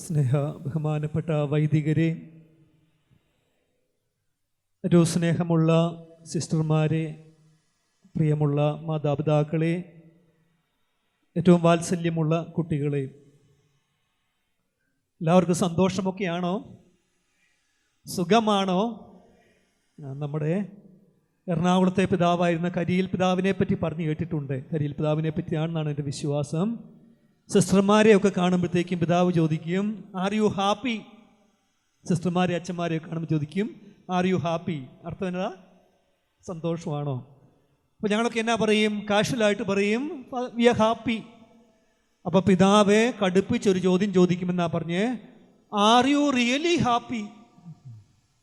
സ്നേഹ ബഹുമാനപ്പെട്ട വൈദികരെ, ഏറ്റവും സ്നേഹമുള്ള സിസ്റ്റർമാരെ, പ്രിയമുള്ള മാതാപിതാക്കളെ, ഏറ്റവും വാത്സല്യമുള്ള കുട്ടികളെ, എല്ലാവർക്കും സന്തോഷമൊക്കെയാണോ? സുഖമാണോ? നമ്മുടെ എറണാകുളത്തെ പിതാവായിരുന്ന കരിയിൽ പിതാവിനെ പറ്റി പറഞ്ഞു കേട്ടിട്ടുണ്ട്. കരിയിൽ പിതാവിനെ പറ്റിയാണെന്നാണ് എൻ്റെ വിശ്വാസം. സിസ്റ്റർമാരെയൊക്കെ കാണുമ്പോഴത്തേക്കും പിതാവ് ചോദിക്കും, ആർ യു ഹാപ്പി? സിസ്റ്റർമാരെ അച്ഛന്മാരെയൊക്കെ കാണുമ്പോൾ ചോദിക്കും, ആർ യു ഹാപ്പി? അർത്ഥം എന്നതാ? സന്തോഷമാണോ? അപ്പോൾ ഞങ്ങളൊക്കെ എന്നാ പറയും? കാഷ്വലായിട്ട് പറയും, വി ആർ ഹാപ്പി. അപ്പോൾ പിതാവ് കടുപ്പിച്ചൊരു ചോദ്യം ചോദിക്കുമെന്നാ പറഞ്ഞ്, ആർ യു റിയലി ഹാപ്പി?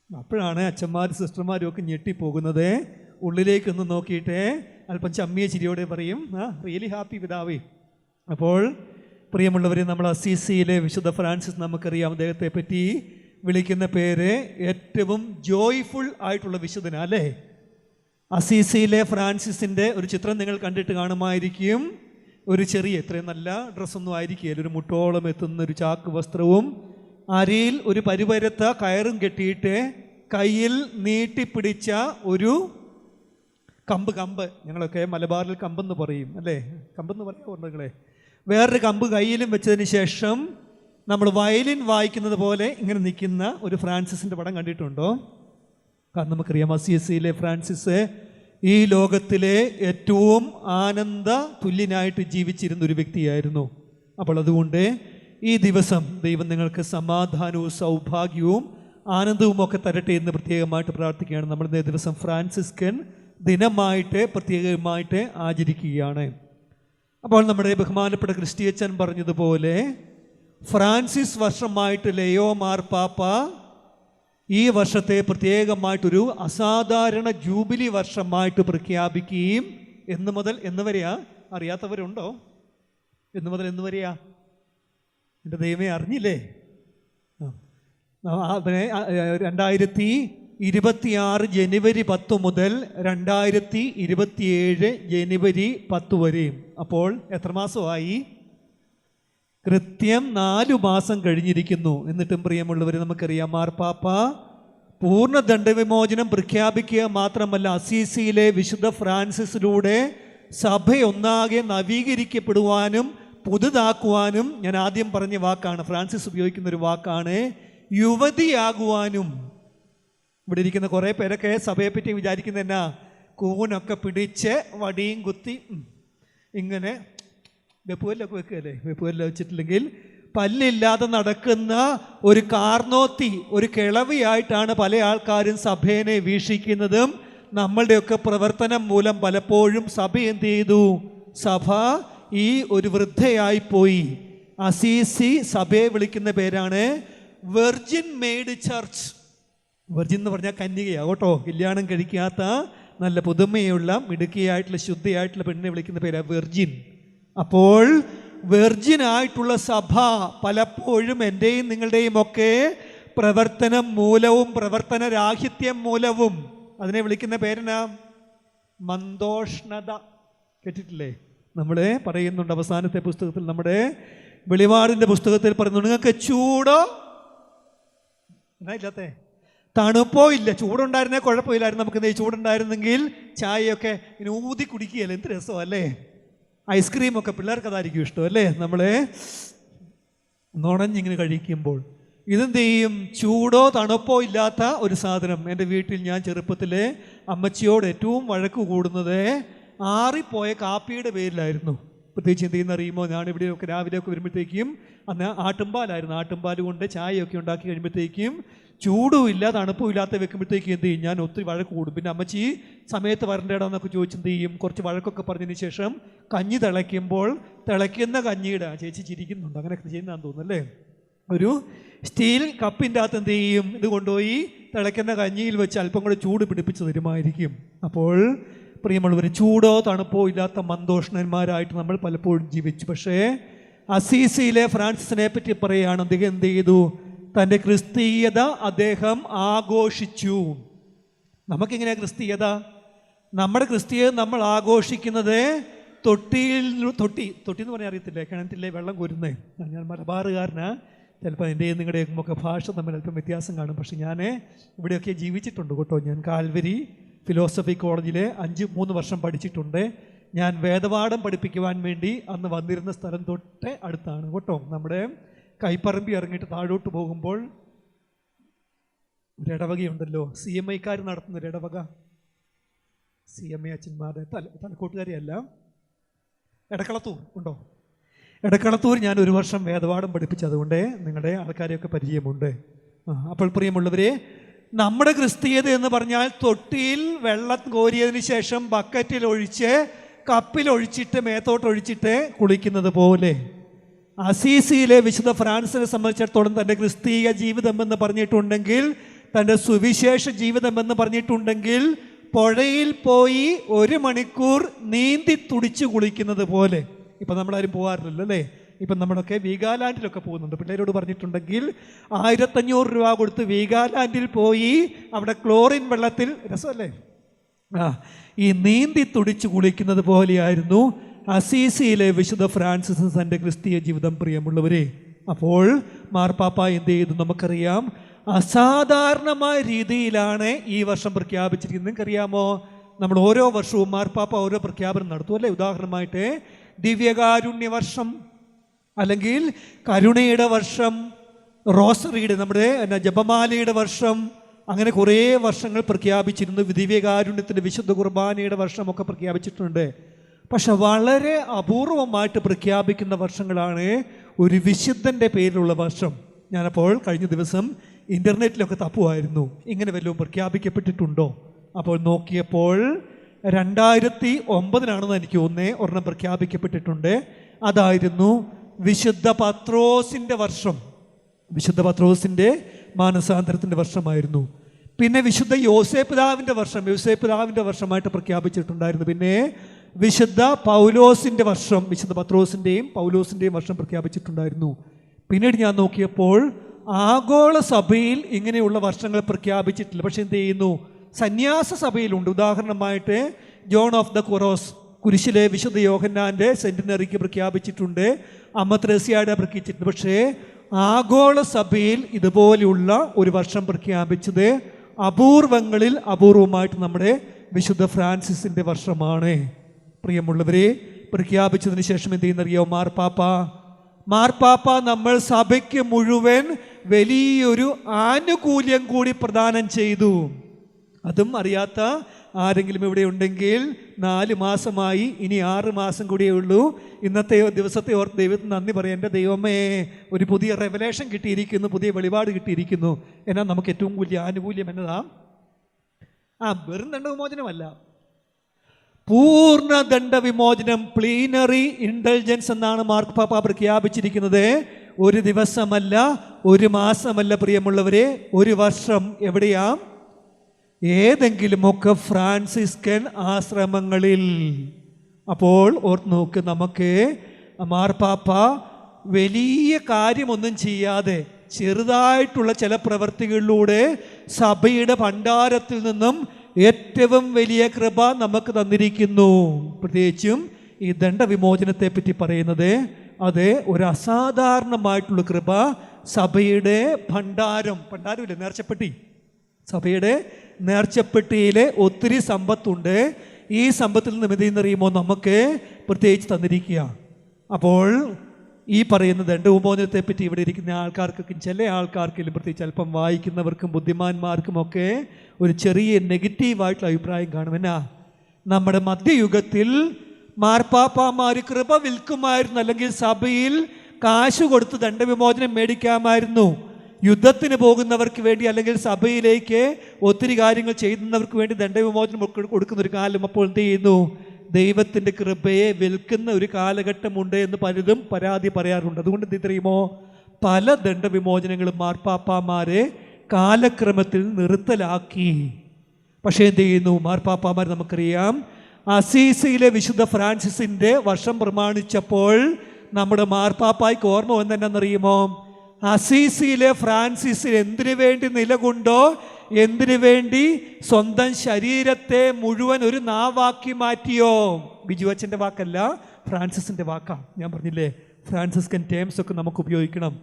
അപ്പോഴാണ് അച്ഛന്മാരും സിസ്റ്റർമാരും ഒക്കെ ഞെട്ടിപ്പോകുന്നത്. ഉള്ളിലേക്കൊന്ന് നോക്കിയിട്ട് അല്പം ചമ്മിയ ചിരിയോടെ പറയും, റിയലി ഹാപ്പി പിതാവേ. അപ്പോൾ പ്രിയമുള്ളവരെ, നമ്മൾ അസീസിയിലെ വിശുദ്ധ ഫ്രാൻസിസ്, നമുക്കറിയാം അദ്ദേഹത്തെ പറ്റി വിളിക്കുന്ന പേര് ഏറ്റവും ജോയ്ഫുൾ ആയിട്ടുള്ള വിശുദ്ധനാ, അല്ലേ? അസീസിയിലെ ഫ്രാൻസിസിൻ്റെ ഒരു ചിത്രം നിങ്ങൾ കണ്ടിട്ട് കാണുമായിരിക്കും. ഒരു ചെറിയ, ഇത്രയും നല്ല ഡ്രസ്സൊന്നും ആയിരിക്കുകയില്ല, ഒരു മുട്ടോളം എത്തുന്ന ഒരു ചാക്ക് വസ്ത്രവും അരിയിൽ ഒരു പരിവരത്ത കയറും കെട്ടിയിട്ട് കയ്യിൽ നീട്ടിപ്പിടിച്ച ഒരു കമ്പ്, ഞങ്ങളൊക്കെ മലബാറിൽ കമ്പെന്ന് പറയും, അല്ലേ? കമ്പെന്ന് പറയാറുണ്ട് നിങ്ങളെ. വേറൊരു കമ്പ് കയ്യിലും വെച്ചതിന് ശേഷം നമ്മൾ വയലിൻ വായിക്കുന്നത് പോലെ ഇങ്ങനെ നിൽക്കുന്ന ഒരു ഫ്രാൻസിസിൻ്റെ പടം കണ്ടിട്ടുണ്ടോ? കാരണം നമുക്കറിയാം, അസീസിയിലെ ഫ്രാൻസിസ് ഈ ലോകത്തിലെ ഏറ്റവും ആനന്ദ തുല്യനായിട്ട് ജീവിച്ചിരുന്ന ഒരു വ്യക്തിയായിരുന്നു. അപ്പോൾ അതുകൊണ്ട് ഈ ദിവസം ദൈവം നിങ്ങൾക്ക് സമാധാനവും സൗഭാഗ്യവും ആനന്ദവും ഒക്കെ തരട്ടെ എന്ന് പ്രത്യേകമായിട്ട് പ്രാർത്ഥിക്കുകയാണ്. നമ്മൾ ഇന്നേ ദിവസം ഫ്രാൻസിസ്കൻ ദിനമായിട്ട് പ്രത്യേകമായിട്ട് ആചരിക്കുകയാണ്. അപ്പോൾ നമ്മുടെ ബഹുമാനപ്പെട്ട ക്രിസ്ത്യച്ചൻ പറഞ്ഞതുപോലെ ഫ്രാൻസിസ് വർഷമായിട്ട് ലിയോ മാർപ്പാപ്പ ഈ വർഷത്തെ പ്രത്യേകമായിട്ടൊരു അസാധാരണ ജൂബിലി വർഷമായിട്ട് പ്രഖ്യാപിക്കുകയും എന്ന് മുതൽ എന്ന് വരെയാ? അറിയാത്തവരുണ്ടോ? എന്ന് മുതൽ എന്ന് വരെയാ? എൻ്റെ ദൈവമേ, അറിഞ്ഞില്ലേ? 2026 ജനുവരി 10 മുതൽ 2027 ജനുവരി 10 വരെയും. അപ്പോൾ എത്ര മാസമായി? കൃത്യം 4 മാസം കഴിഞ്ഞിരിക്കുന്നു. എന്നിട്ടും പ്രിയമുള്ളവർ, നമുക്കറിയാം, മാർപ്പാപ്പ പൂർണ്ണ ദണ്ഡവിമോചനം പ്രഖ്യാപിക്കുക മാത്രമല്ല, അസീസിയിലെ വിശുദ്ധ ഫ്രാൻസിസിലൂടെ സഭയൊന്നാകെ നവീകരിക്കപ്പെടുവാനും പുതുതാക്കുവാനും, ഞാൻ ആദ്യം പറഞ്ഞ വാക്കാണ്, ഫ്രാൻസിസ് ഉപയോഗിക്കുന്ന ഒരു വാക്കാണ്, യുവതിയാകുവാനും. ഇവിടെ ഇരിക്കുന്ന കുറേ പേരൊക്കെ സഭയെപ്പറ്റി വിചാരിക്കുന്ന എന്നാ? കൂനൊക്കെ പിടിച്ച് വടിയും കുത്തി ഇങ്ങനെ വെപ്പുവല്ലൊക്കെ വെക്കുകയല്ലേ? വെപ്പുവല്ല വെച്ചിട്ടില്ലെങ്കിൽ പല്ലില്ലാതെ നടക്കുന്ന ഒരു കാർന്നോത്തി, ഒരു കിളവിയായിട്ടാണ് പല ആൾക്കാരും സഭേനെ വീക്ഷിക്കുന്നതും. നമ്മളുടെയൊക്കെ പ്രവർത്തനം മൂലം പലപ്പോഴും സഭ എന്ത് ചെയ്തു? സഭ ഈ ഒരു വൃദ്ധയായിപ്പോയി. അസീസി സഭയെ വിളിക്കുന്ന പേരാണ് വെർജിൻ മെയ്ഡ് ചർച്ച്. വെർജിൻ എന്ന് പറഞ്ഞാൽ കന്യകയാണ് കേട്ടോ, കല്യാണം കഴിക്കാത്ത നല്ല പുതുമയുള്ള മിടുക്കിയായിട്ടുള്ള ശുദ്ധിയായിട്ടുള്ള പെണ്ണിനെ വിളിക്കുന്ന പേരാണ് വെർജിൻ. അപ്പോൾ വെർജിൻ ആയിട്ടുള്ള സഭ പലപ്പോഴും എൻ്റെയും നിങ്ങളുടെയും ഒക്കെ പ്രവർത്തനം മൂലവും പ്രവർത്തന രാഹിത്യം മൂലവും അതിനെ വിളിക്കുന്ന പേരെന്നാ? മന്ദോഷ്ണത. കേട്ടിട്ടില്ലേ? നമ്മൾ പറയുന്നുണ്ട് അവസാനത്തെ പുസ്തകത്തിൽ, നമ്മുടെ വെളിപാടിൻ്റെ പുസ്തകത്തിൽ പറയുന്നു, നിങ്ങൾക്ക് ചൂടോ എന്നാ ഇല്ലാത്തേ? തണുപ്പോ ഇല്ല. ചൂടുണ്ടായിരുന്നേ കുഴപ്പമില്ലായിരുന്നു. നമുക്ക് ചൂടുണ്ടായിരുന്നെങ്കിൽ ചായയൊക്കെ ഇങ്ങനെ ഊതി കുടിക്കുകയല്ലേ, എന്ത് രസം അല്ലേ? ഐസ്ക്രീമൊക്കെ പിള്ളേർക്ക് അതായിരിക്കും ഇഷ്ടം, അല്ലേ? നമ്മളെ നുണഞ്ഞിങ്ങനെ കഴിക്കുമ്പോൾ ഇതെന്ത് ചെയ്യും? ചൂടോ തണുപ്പോ ഇല്ലാത്ത ഒരു സാധനം. എൻ്റെ വീട്ടിൽ ഞാൻ ചെറുപ്പത്തിലെ അമ്മച്ചിയോട് ഏറ്റവും വഴക്ക് കൂടുന്നത് ആറിപ്പോയ കാപ്പിയുടെ പേരിലായിരുന്നു. പ്രത്യേകിച്ച് എന്ത് ചെയ്യുന്ന അറിയുമോ? ഞാനിവിടെയൊക്കെ രാവിലെയൊക്കെ വരുമ്പോഴത്തേക്കും അന്ന് ആട്ടുംപാലായിരുന്നു. ആട്ടുംപാൽ കൊണ്ട് ചായയൊക്കെ ഉണ്ടാക്കി കഴിയുമ്പോഴത്തേക്കും ചൂടും ഇല്ല തണുപ്പും ഇല്ലാത്ത വെക്കുമ്പോഴത്തേക്കും എന്ത് ചെയ്യും? ഞാൻ ഒത്തിരി വഴക്ക് കൂടും. പിന്നെ അമ്മച്ചി സമയത്ത് വരണ്ടേടാന്നൊക്കെ ചോദിച്ച് എന്ത് ചെയ്യും? കുറച്ച് വഴക്കൊക്കെ പറഞ്ഞതിന് ശേഷം കഞ്ഞി തിളയ്ക്കുമ്പോൾ തിളയ്ക്കുന്ന കഞ്ഞിയുടെ, ചേച്ചി ചിരിക്കുന്നുണ്ട്, അങ്ങനെയൊക്കെ ചെയ്യുന്നതാന്ന് തോന്നുന്നു, അല്ലേ? ഒരു സ്റ്റീൽ കപ്പിൻ്റെ അകത്ത് എന്ത് ചെയ്യും? ഇത് കൊണ്ടുപോയി തിളയ്ക്കുന്ന കഞ്ഞിയിൽ വെച്ച് അല്പം കൂടെ ചൂട് പിടിപ്പിച്ച് തരുമായിരിക്കും. അപ്പോൾ പ്രിയമുള്ളവർ, ചൂടോ തണുപ്പോ ഇല്ലാത്ത മന്ദോഷ്ണന്മാരായിട്ട് നമ്മൾ പലപ്പോഴും ജീവിച്ചു. പക്ഷേ അസീസിയിലെ ഫ്രാൻസിസിനെ പറ്റി പറയുകയാണ്, അദ്ദേഹം എന്ത് ചെയ്തു? തൻ്റെ ക്രിസ്തീയത അദ്ദേഹം ആഘോഷിച്ചു. നമുക്കെങ്ങനെയാണ് ക്രിസ്തീയത? നമ്മുടെ ക്രിസ്തീയത നമ്മൾ ആഘോഷിക്കുന്നത് തൊട്ടി എന്ന് പറഞ്ഞാൽ അറിയത്തില്ലേ? കിണറ്റിലെ വെള്ളം കോരുന്നേ. ഞാൻ മലബാറുകാരനാ. ചിലപ്പോൾ എൻ്റെയും നിങ്ങളുടെയും ഒക്കെ ഭാഷ തമ്മിൽ അല്പം വ്യത്യാസം കാണും. പക്ഷെ ഞാൻ ഇവിടെയൊക്കെ ജീവിച്ചിട്ടുണ്ട് കേട്ടോ. ഞാൻ കാൽവരി ഫിലോസഫി കോളേജിൽ 3 വർഷം പഠിച്ചിട്ടുണ്ട്. ഞാൻ വേദപാഠം പഠിപ്പിക്കുവാൻ വേണ്ടി അന്ന് വന്നിരുന്ന സ്ഥലം തൊട്ട് അടുത്താണ് കേട്ടോ. നമ്മുടെ കൈപ്പറമ്പി ഇറങ്ങിയിട്ട് താഴോട്ട് പോകുമ്പോൾ ഒരു ഇടവകയുണ്ടല്ലോ, CMI നടത്തുന്ന ഒരു ഇടവക. CMI അച്ഛന്മാരുടെ തലക്കോട്ടുകാരിയല്ല, എടക്കളത്തൂർ ഉണ്ടോ? എടക്കളത്തൂർ ഞാൻ 1 വർഷം വേദപാഠം പഠിപ്പിച്ചതുകൊണ്ട് നിങ്ങളുടെ ആൾക്കാരെയൊക്കെ പരിചയമുണ്ട്. അപ്പോൾ പ്രിയമുള്ളവരെ, നമ്മുടെ ക്രിസ്തീയത എന്ന് പറഞ്ഞാൽ തൊട്ടിയിൽ വെള്ളം കോരിയതിന് ശേഷം ബക്കറ്റിൽ ഒഴിച്ച് കപ്പിലൊഴിച്ചിട്ട് മേത്തോട്ടൊഴിച്ചിട്ട് കുളിക്കുന്നത് പോലെ അസീസിയിലെ വിശുദ്ധ ഫ്രാൻസിനെ സംബന്ധിച്ചിടത്തോളം തൻ്റെ ക്രിസ്തീയ ജീവിതം എന്ന് പറഞ്ഞിട്ടുണ്ടെങ്കിൽ, തൻ്റെ സുവിശേഷ ജീവിതം എന്ന് പറഞ്ഞിട്ടുണ്ടെങ്കിൽ പുഴയിൽ പോയി 1 മണിക്കൂർ നീന്തി തുടിച്ച് കുളിക്കുന്നത് പോലെ. ഇപ്പം നമ്മളാരും പോകാറില്ലല്ലോ അല്ലേ? ഇപ്പം നമ്മളൊക്കെ വീഗാലാൻഡിലൊക്കെ പോകുന്നുണ്ട്. പിള്ളേരോട് പറഞ്ഞിട്ടുണ്ടെങ്കിൽ 1500 രൂപ കൊടുത്ത് വീഗാലാൻഡിൽ പോയി അവിടെ ക്ലോറിൻ വെള്ളത്തിൽ, രസമല്ലേ, ഈ നീന്തി തുടിച്ച് കുളിക്കുന്നത് പോലെയായിരുന്നു അസീസിയിലെ വിശുദ്ധ ഫ്രാൻസിസ് തൻ്റെ ക്രിസ്തീയ ജീവിതം. പ്രിയമുള്ളവരെ, അപ്പോൾ മാർപ്പാപ്പ എന്ത് ചെയ്തു നമുക്കറിയാം. അസാധാരണമായ രീതിയിലാണ് ഈ വർഷം പ്രഖ്യാപിച്ചിരിക്കുന്നത്. നിങ്ങൾക്കറിയാമോ, നമ്മൾ ഓരോ വർഷവും മാർപ്പാപ്പ ഓരോ പ്രഖ്യാപനം നടത്തും അല്ലേ? ഉദാഹരണമായിട്ട് ദിവ്യകാരുണ്യ വർഷം, അല്ലെങ്കിൽ കരുണയുടെ വർഷം, റോസറിയുടെ നമ്മുടെ ജപമാലയുടെ വർഷം, അങ്ങനെ കുറേ വർഷങ്ങൾ പ്രഖ്യാപിച്ചിരുന്നു. ദിവ്യകാരുണ്യത്തിൻ്റെ വിശുദ്ധ കുർബാനയുടെ വർഷമൊക്കെ പ്രഖ്യാപിച്ചിട്ടുണ്ട്. പക്ഷെ വളരെ അപൂർവമായിട്ട് പ്രഖ്യാപിക്കുന്ന വർഷങ്ങളാണ് ഒരു വിശുദ്ധൻ്റെ പേരിലുള്ള വർഷം. ഞാനപ്പോൾ കഴിഞ്ഞ ദിവസം ഇൻ്റർനെറ്റിലൊക്കെ തപ്പുമായിരുന്നു, ഇങ്ങനെ വല്ലതും പ്രഖ്യാപിക്കപ്പെട്ടിട്ടുണ്ടോ. അപ്പോൾ നോക്കിയപ്പോൾ 2009 എനിക്ക് ഒരെണ്ണം പ്രഖ്യാപിക്കപ്പെട്ടിട്ടുണ്ട്. അതായിരുന്നു വിശുദ്ധ പത്രോസിൻ്റെ വർഷം. വിശുദ്ധ പത്രോസിൻ്റെ മാനസാന്തരത്തിൻ്റെ വർഷമായിരുന്നു. പിന്നെ വിശുദ്ധ യോസേപ്പിതാവിൻ്റെ വർഷമായിട്ട് പ്രഖ്യാപിച്ചിട്ടുണ്ടായിരുന്നു. പിന്നെ വിശുദ്ധ പൗലോസിൻ്റെ വർഷം, വിശുദ്ധ പത്രോസിൻ്റെയും പൗലോസിൻ്റെയും വർഷം പ്രഖ്യാപിച്ചിട്ടുണ്ടായിരുന്നു. പിന്നീട് ഞാൻ നോക്കിയപ്പോൾ ആഗോള സഭയിൽ ഇങ്ങനെയുള്ള വർഷങ്ങൾ പ്രഖ്യാപിച്ചിട്ടില്ല. പക്ഷെ എന്ത് ചെയ്യുന്നു, സന്യാസ സഭയിലുണ്ട്. ഉദാഹരണമായിട്ട് ജോൺ ഓഫ് ദ കൊറോസ്, കുരിശിലെ വിശുദ്ധ യോഹന്നാൻ്റെ സെൻറ്റിനറിക്ക് പ്രഖ്യാപിച്ചിട്ടുണ്ട്, അമ്മ ത്രേസ്യയുടെ പ്രഖ്യാപിച്ചിട്ടുണ്ട്. പക്ഷേ ആഗോള സഭയിൽ ഇതുപോലെയുള്ള ഒരു വർഷം പ്രഖ്യാപിച്ചത് അപൂർവങ്ങളിൽ അപൂർവമായിട്ട് നമ്മുടെ വിശുദ്ധ ഫ്രാൻസിസിൻ്റെ വർഷമാണ്. പ്രിയമുള്ളവരെ, പ്രഖ്യാപിച്ചതിന് ശേഷം എന്ത് ചെയ്യുന്നറിയോ, മാർപ്പാപ്പ നമ്മൾ സഭയ്ക്ക് മുഴുവൻ വലിയൊരു ആനുകൂല്യം കൂടി പ്രദാനം ചെയ്തു. അതും അറിയാത്ത ആരെങ്കിലും ഇവിടെ ഉണ്ടെങ്കിൽ 4 മാസമായി, ഇനി 6 മാസം കൂടിയേ ഉള്ളൂ. ഇന്നത്തെ ദിവസത്തെ ഓർത്ത് ദൈവത്തിന് നന്ദി പറയാം. എൻ്റെ ദൈവമേ, ഒരു പുതിയ റെവലേഷൻ കിട്ടിയിരിക്കുന്നു, പുതിയ വെളിപാട് കിട്ടിയിരിക്കുന്നു. എന്നാൽ നമുക്ക് ഏറ്റവും വലിയ ആനുകൂല്യം എന്നതാ, വെറും ദണ്ഡവിമോചനമല്ല, പൂർണ്ണ ദണ്ഡവിമോചനം, പ്ലീനറി ഇൻഡൽജൻസ് എന്നാണ് മാർപ്പാപ്പ പ്രഖ്യാപിച്ചിരിക്കുന്നത്. 1 ദിവസമല്ല, 1 മാസമല്ല പ്രിയമുള്ളവരെ, 1 വർഷം. എവിടെയാ? ഏതെങ്കിലുമൊക്കെ ഫ്രാൻസിസ്കൻ ആശ്രമങ്ങളിൽ. അപ്പോൾ ഓർത്ത് നോക്ക്, നമുക്ക് മാർപ്പാപ്പ വലിയ കാര്യമൊന്നും ചെയ്യാതെ ചെറുതായിട്ടുള്ള ചില പ്രവൃത്തികളിലൂടെ സഭയുടെ ഭണ്ഡാരത്തിൽ നിന്നും ഏറ്റവും വലിയ കൃപ നമുക്ക് തന്നിരിക്കുന്നു. പ്രത്യേകിച്ചും ഈ ദണ്ഡവിമോചനത്തെ പറ്റി പറയുന്നത്, അത് ഒരു അസാധാരണമായിട്ടുള്ള കൃപ. സഭയുടെ ഭണ്ഡാരമില്ലേ, നേർച്ചപ്പെട്ടി, സഭയുടെ നേർച്ചപ്പെട്ടിയിൽ ഒത്തിരി സമ്പത്തുണ്ട്. ഈ സമ്പത്തിൽ നിന്ന് എന്തെന്നറിയുമോ നമുക്ക് പ്രത്യേകിച്ച് തന്നിരിക്കുക. അപ്പോൾ ഈ പറയുന്ന ദണ്ഡവിമോചനത്തെ പറ്റി ഇവിടെ ഇരിക്കുന്ന ആൾക്കാർക്കൊക്കെ, ചില ആൾക്കാർക്കെങ്കിലും പ്രത്യേകിച്ച് അല്പം വായിക്കുന്നവർക്കും ബുദ്ധിമാന്മാർക്കുമൊക്കെ ഒരു ചെറിയ നെഗറ്റീവായിട്ടുള്ള അഭിപ്രായം കാണും. എന്നാ, നമ്മുടെ മധ്യയുഗത്തിൽ മാർപ്പാപ്പമാർ കൃപ വിൽക്കുമായിരുന്നു, അല്ലെങ്കിൽ സഭയിൽ കാശ് കൊടുത്ത് ദണ്ഡവിമോചനം മേടിക്കാമായിരുന്നു. യുദ്ധത്തിന് പോകുന്നവർക്ക് വേണ്ടി, അല്ലെങ്കിൽ സഭയിലേക്ക് ഒത്തിരി കാര്യങ്ങൾ ചെയ്യുന്നവർക്ക് വേണ്ടി ദണ്ഡവിമോചനം കൊടുക്കുന്ന ഒരു കാലം. അപ്പോൾ എന്ത് ചെയ്യുന്നു, ദൈവത്തിൻ്റെ കൃപയെ വിൽക്കുന്ന ഒരു കാലഘട്ടമുണ്ട് എന്ന് പലരും പരാതി പറയാറുണ്ട്. അതുകൊണ്ട് എന്ത് അറിയുമോ, പല ദണ്ഡവിമോചനങ്ങളും മാർപ്പാപ്പമാരെ കാലക്രമത്തിൽ നിർത്തലാക്കി. പക്ഷേ എന്ത് ചെയ്യുന്നു, മാർപ്പാപ്പമാർ നമുക്കറിയാം, അസീസിയിലെ വിശുദ്ധ ഫ്രാൻസിസിൻ്റെ വർഷം പ്രമാണിച്ചപ്പോൾ നമ്മുടെ മാർപ്പാപ്പായ്ക്ക് ഓർമ്മ വന്നെന്നറിയുമോ, അസീസിയിലെ ഫ്രാൻസിസിൽ എന്തിനു വേണ്ടി നിലകൊണ്ടോ, എന്തിനു വേണ്ടി സ്വന്തം ശരീരത്തെ മുഴുവൻ ഒരു നാവാക്കി മാറ്റിയോ. ബിജു അച്ഛൻ്റെ വാക്കല്ല, ഫ്രാൻസിസിൻ്റെ വാക്കാണ്. ഞാൻ പറഞ്ഞില്ലേ, ഫ്രാൻസിസ്കൻ ടേംസ് ഒക്കെ നമുക്ക് ഉപയോഗിക്കണം.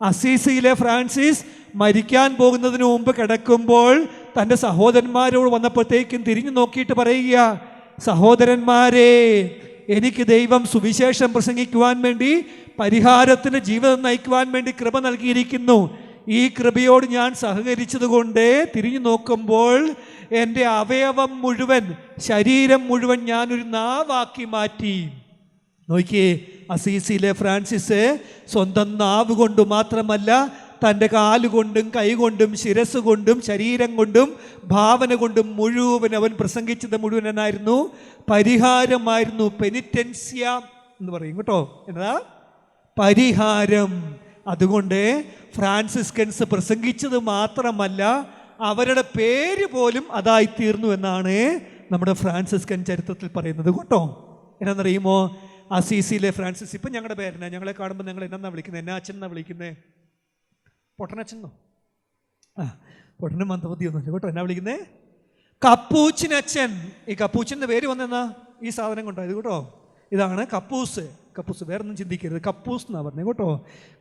അസീസിയിലെ ഫ്രാൻസിസ് മരിക്കാൻ പോകുന്നതിന് മുമ്പ് കിടക്കുമ്പോൾ തൻ്റെ സഹോദരന്മാരോട് വന്നപ്പോഴത്തേക്കും തിരിഞ്ഞു നോക്കിയിട്ട് പറയുക, സഹോദരന്മാരെ, എനിക്ക് ദൈവം സുവിശേഷം പ്രസംഗിക്കുവാൻ വേണ്ടി, പരിഹാരത്തിന് ജീവിതം നയിക്കുവാൻ വേണ്ടി കൃപ നൽകിയിരിക്കുന്നു. ഈ കൃപയോട് ഞാൻ സഹകരിച്ചതുകൊണ്ട് തിരിഞ്ഞു നോക്കുമ്പോൾ എൻ്റെ അവയവം മുഴുവൻ, ശരീരം മുഴുവൻ ഞാനൊരു നാവാക്കി മാറ്റി. നോക്കിയേ, അസീസിയിലെ ഫ്രാൻസിസ് സ്വന്തം നാവ് കൊണ്ട് മാത്രമല്ല, തൻ്റെ കാലുകൊണ്ടും കൈകൊണ്ടും ശിരസ് കൊണ്ടും ശരീരം കൊണ്ടും ഭാവന കൊണ്ടും മുഴുവൻ അവൻ പ്രസംഗിച്ചത് മുഴുവൻ എന്നായിരുന്നു? പരിഹാരമായിരുന്നു. പെനിറ്റൻസ്യ എന്ന് പറയും കേട്ടോ. എന്താ? പരിഹാരം. അതുകൊണ്ട് ഫ്രാൻസിസ്കൻസ് പ്രസംഗിച്ചത് മാത്രമല്ല, അവരുടെ പേര് പോലും അതായിത്തീർന്നു എന്നാണ് നമ്മുടെ ഫ്രാൻസിസ്കൻ ചരിത്രത്തിൽ പറയുന്നത് കേട്ടോ. എന്നാന്നറിയുമോ? അസീസിയിലെ ഫ്രാൻസിസ്. ഇപ്പം ഞങ്ങളുടെ പേരെന്നാ? ഞങ്ങളെ കാണുമ്പോൾ ഞങ്ങൾ എന്നാ വിളിക്കുന്നത്? എന്നാ അച്ഛൻ എന്നാ വിളിക്കുന്നത്? പൊട്ടനച്ഛനോ? പൊട്ടനും മന്ദബുദ്ധിയൊന്നുമില്ല കേട്ടോ. എന്നാ വിളിക്കുന്നത്? കപ്പൂച്ചിനച്ഛൻ. ഈ കപ്പൂച്ചിൻ്റെ പേര് വന്നെന്നാ? ഈ സാധനം കൊണ്ടായത് കേട്ടോ. ഇതാണ് കപ്പൂസ്. കപ്പൂസ്, വേറൊന്നും ചിന്തിക്കരുത്, കപ്പൂസ് എന്നാണ് പറഞ്ഞത് കേട്ടോ.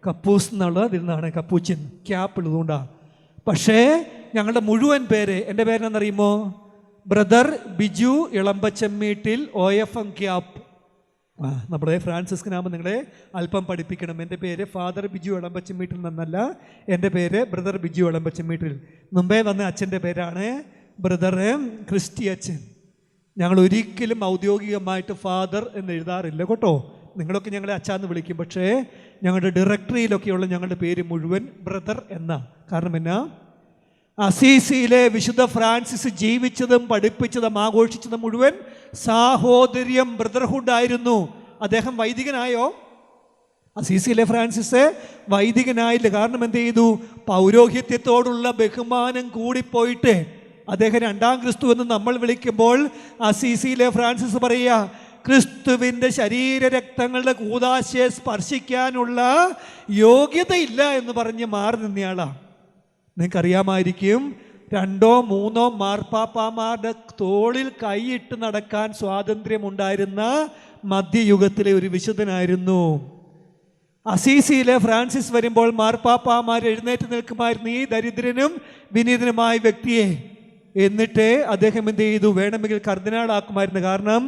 കപ്പൂസ് എന്നുള്ളത് ഇരുന്നാണ് കപ്പൂച്ചിൻ, ക്യാപ്പ് ഉള്ളതുകൊണ്ടാണ്. പക്ഷേ ഞങ്ങളുടെ മുഴുവൻ പേര്, എൻ്റെ പേരെന്നറിയുമോ? ബ്രദർ ബിജു ഇളമ്പച്ചമ്മീട്ടിൽ OFM ക്യാപ്പ്. നമ്മുടെ ഫ്രാൻസിസ്കനാകുമ്പോൾ നിങ്ങളെ അല്പം പഠിപ്പിക്കണം. എൻ്റെ പേര് ഫാദർ ബിജു ഇളമ്പച്ചമ്മീട്ടിൽ നിന്നല്ല, എൻ്റെ പേര് ബ്രദർ ബിജു ഇളമ്പച്ചമ്മീട്ടിൽ. മുമ്പേ വന്ന അച്ഛൻ്റെ പേരാണ് ബ്രദർ ക്രിസ്റ്റി അച്ഛൻ. ഞങ്ങൾ ഒരിക്കലും ഔദ്യോഗികമായിട്ട് ഫാദർ എന്ന് എഴുതാറില്ല കേട്ടോ. നിങ്ങളൊക്കെ ഞങ്ങളെ അച്ഛാന്ന് വിളിക്കും, പക്ഷേ ഞങ്ങളുടെ ഡയറക്ടറിയിലൊക്കെയുള്ള ഞങ്ങളുടെ പേര് മുഴുവൻ ബ്രദർ എന്നാ. കാരണം എന്നാ? അസീസിയിലെ വിശുദ്ധ ഫ്രാൻസിസ് ജീവിച്ചതും പഠിപ്പിച്ചതും ആഘോഷിച്ചതും മുഴുവൻ സാഹോദര്യം, ബ്രദർഹുഡ് ആയിരുന്നു. അദ്ദേഹം വൈദികനായോ? അസീസിയിലെ ഫ്രാൻസിസ് വൈദികനായില്ല. കാരണം എന്ത് ചെയ്തു? പൗരോഹിത്യത്തോടുള്ള ബഹുമാനം കൂടിപ്പോയിട്ട് അദ്ദേഹം രണ്ടാം ക്രിസ്തു എന്ന് നമ്മൾ വിളിക്കുമ്പോൾ അസീസിയിലെ ഫ്രാൻസിസ് പറയുക, ക്രിസ്തുവിൻ്റെ ശരീരരക്തങ്ങളുടെ കൂദാശയെ സ്പർശിക്കാനുള്ള യോഗ്യതയില്ല എന്ന് പറഞ്ഞ് മാറി നിന്നയാളാണ്. നിങ്ങൾക്കറിയാമായിരിക്കും, 2 or 3 മാർപ്പാപ്പാമാരുടെ തോളിൽ കൈയിട്ട് നടക്കാൻ സ്വാതന്ത്ര്യമുണ്ടായിരുന്ന മധ്യയുഗത്തിലെ ഒരു വിശുദ്ധനായിരുന്നു. അസീസിയിലെ ഫ്രാൻസിസ് വരുമ്പോൾ മാർപ്പാപ്പാമാർ എഴുന്നേറ്റ് നിൽക്കുമായിരുന്നു ഈ ദരിദ്രനും വിനീതനുമായ വ്യക്തിയെ. എന്നിട്ട് അദ്ദേഹം എന്ത് ചെയ്തു? വേണമെങ്കിൽ കർദിനാളാക്കുമായിരുന്നു. കാരണം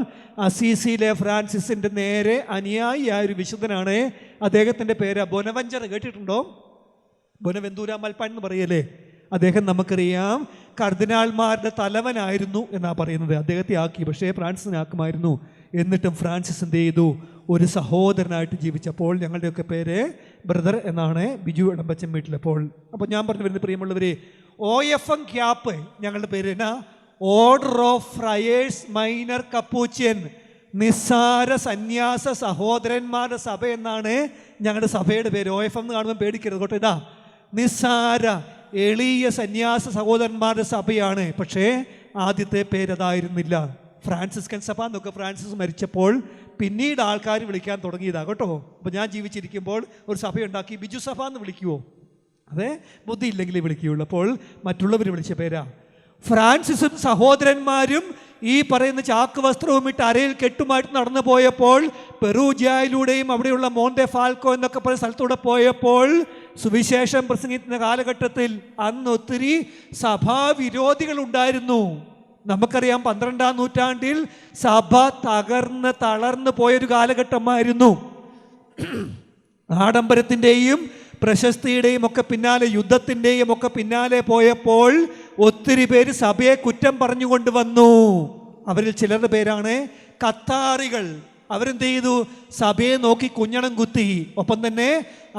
അസീസിയിലെ ഫ്രാൻസിസിൻ്റെ നേരെ അനുയായിയായ ഒരു വിശുദ്ധനാണ്. അദ്ദേഹത്തിൻ്റെ പേര് ബൊനവഞ്ചർ. കേട്ടിട്ടുണ്ടോ? ബൊനവെന്തൂര മൽപ്പാൻ എന്ന് പറയല്ലേ? അദ്ദേഹം നമുക്കറിയാം കർദിനാൾമാരുടെ തലവനായിരുന്നു എന്നാണ് പറയുന്നത്. അദ്ദേഹത്തെ ആക്കി, പക്ഷേ ഫ്രാൻസിസിനെ ആക്കുമായിരുന്നു. എന്നിട്ടും ഫ്രാൻസിസ് എന്ത് ചെയ്തു? ഒരു സഹോദരനായിട്ട് ജീവിച്ചപ്പോൾ ഞങ്ങളുടെയൊക്കെ പേര് ബ്രദർ എന്നാണ്, ബിജു ഇളമ്പച്ചൻ വീട്ടിലപ്പോൾ. അപ്പോൾ ഞാൻ പറഞ്ഞു വരുന്നത്, പ്രിയമുള്ളവരെ, OFM ക്യാപ്പ് ഞങ്ങളുടെ പേര് എന്നാ? ഓർഡർ ഓഫ് ഫ്രയേഴ്സ് മൈനർ കപ്പൂച്ചിയൻ, നിസ്സാര സന്യാസ സഹോദരന്മാരുടെ സഭ എന്നാണ് ഞങ്ങളുടെ സഭയുടെ പേര്. OFM എന്ന് കാണുമ്പോൾ പേടിക്കരുത് കേട്ടോ. ഇതാ നിസ്സാര എളിയ സന്യാസ സഹോദരന്മാരുടെ സഭയാണ്. പക്ഷേ ആദ്യത്തെ പേരതായിരുന്നില്ല. ഫ്രാൻസിസ്കൻ സഭ എന്നൊക്കെ ഫ്രാൻസിസ് മരിച്ചപ്പോൾ പിന്നീട് ആൾക്കാർ വിളിക്കാൻ തുടങ്ങിയതാണ് കേട്ടോ. അപ്പോൾ ഞാൻ ജീവിച്ചിരിക്കുമ്പോൾ ഒരു സഭയുണ്ടാക്കി ബിജു സഭ എന്ന് വിളിക്കുമോ? അതെ, ബുദ്ധിയില്ലെങ്കിൽ വിളിക്കുകയുള്ളൂ. അപ്പോൾ മറ്റുള്ളവർ വിളിച്ച പേരാ. ഫ്രാൻസിസും സഹോദരന്മാരും ഈ പറയുന്ന ചാക്ക് വസ്ത്രവും ഇട്ട് അരയിൽ കെട്ടുമായിട്ട് നടന്നു പോയപ്പോൾ, പെറൂജിയയിലൂടെയും അവിടെയുള്ള മോണ്ടെ ഫാൽക്കോ എന്നൊക്കെ പറയുന്ന സ്ഥലത്തൂടെ പോയപ്പോൾ, സുവിശേഷം പ്രസംഗിക്കുന്ന കാലഘട്ടത്തിൽ അന്ന് ഒത്തിരി സഭാവിരോധികൾ ഉണ്ടായിരുന്നു. നമുക്കറിയാം 12ാം നൂറ്റാണ്ടിൽ സഭ തളർന്നു പോയൊരു കാലഘട്ടമായിരുന്നു. ആഡംബരത്തിൻ്റെയും പ്രശസ്തിയുടെയും ഒക്കെ പിന്നാലെ, യുദ്ധത്തിൻ്റെയും ഒക്കെ പിന്നാലെ പോയപ്പോൾ ഒത്തിരി പേര് സഭയെ കുറ്റം പറഞ്ഞുകൊണ്ട് വന്നു. അവരിൽ ചിലരുടെ പേരാണ് കത്താറികൾ. അവരെന്ത് ചെയ്തു? സഭയെ നോക്കി കുഞ്ഞണം കുത്തി. ഒപ്പം തന്നെ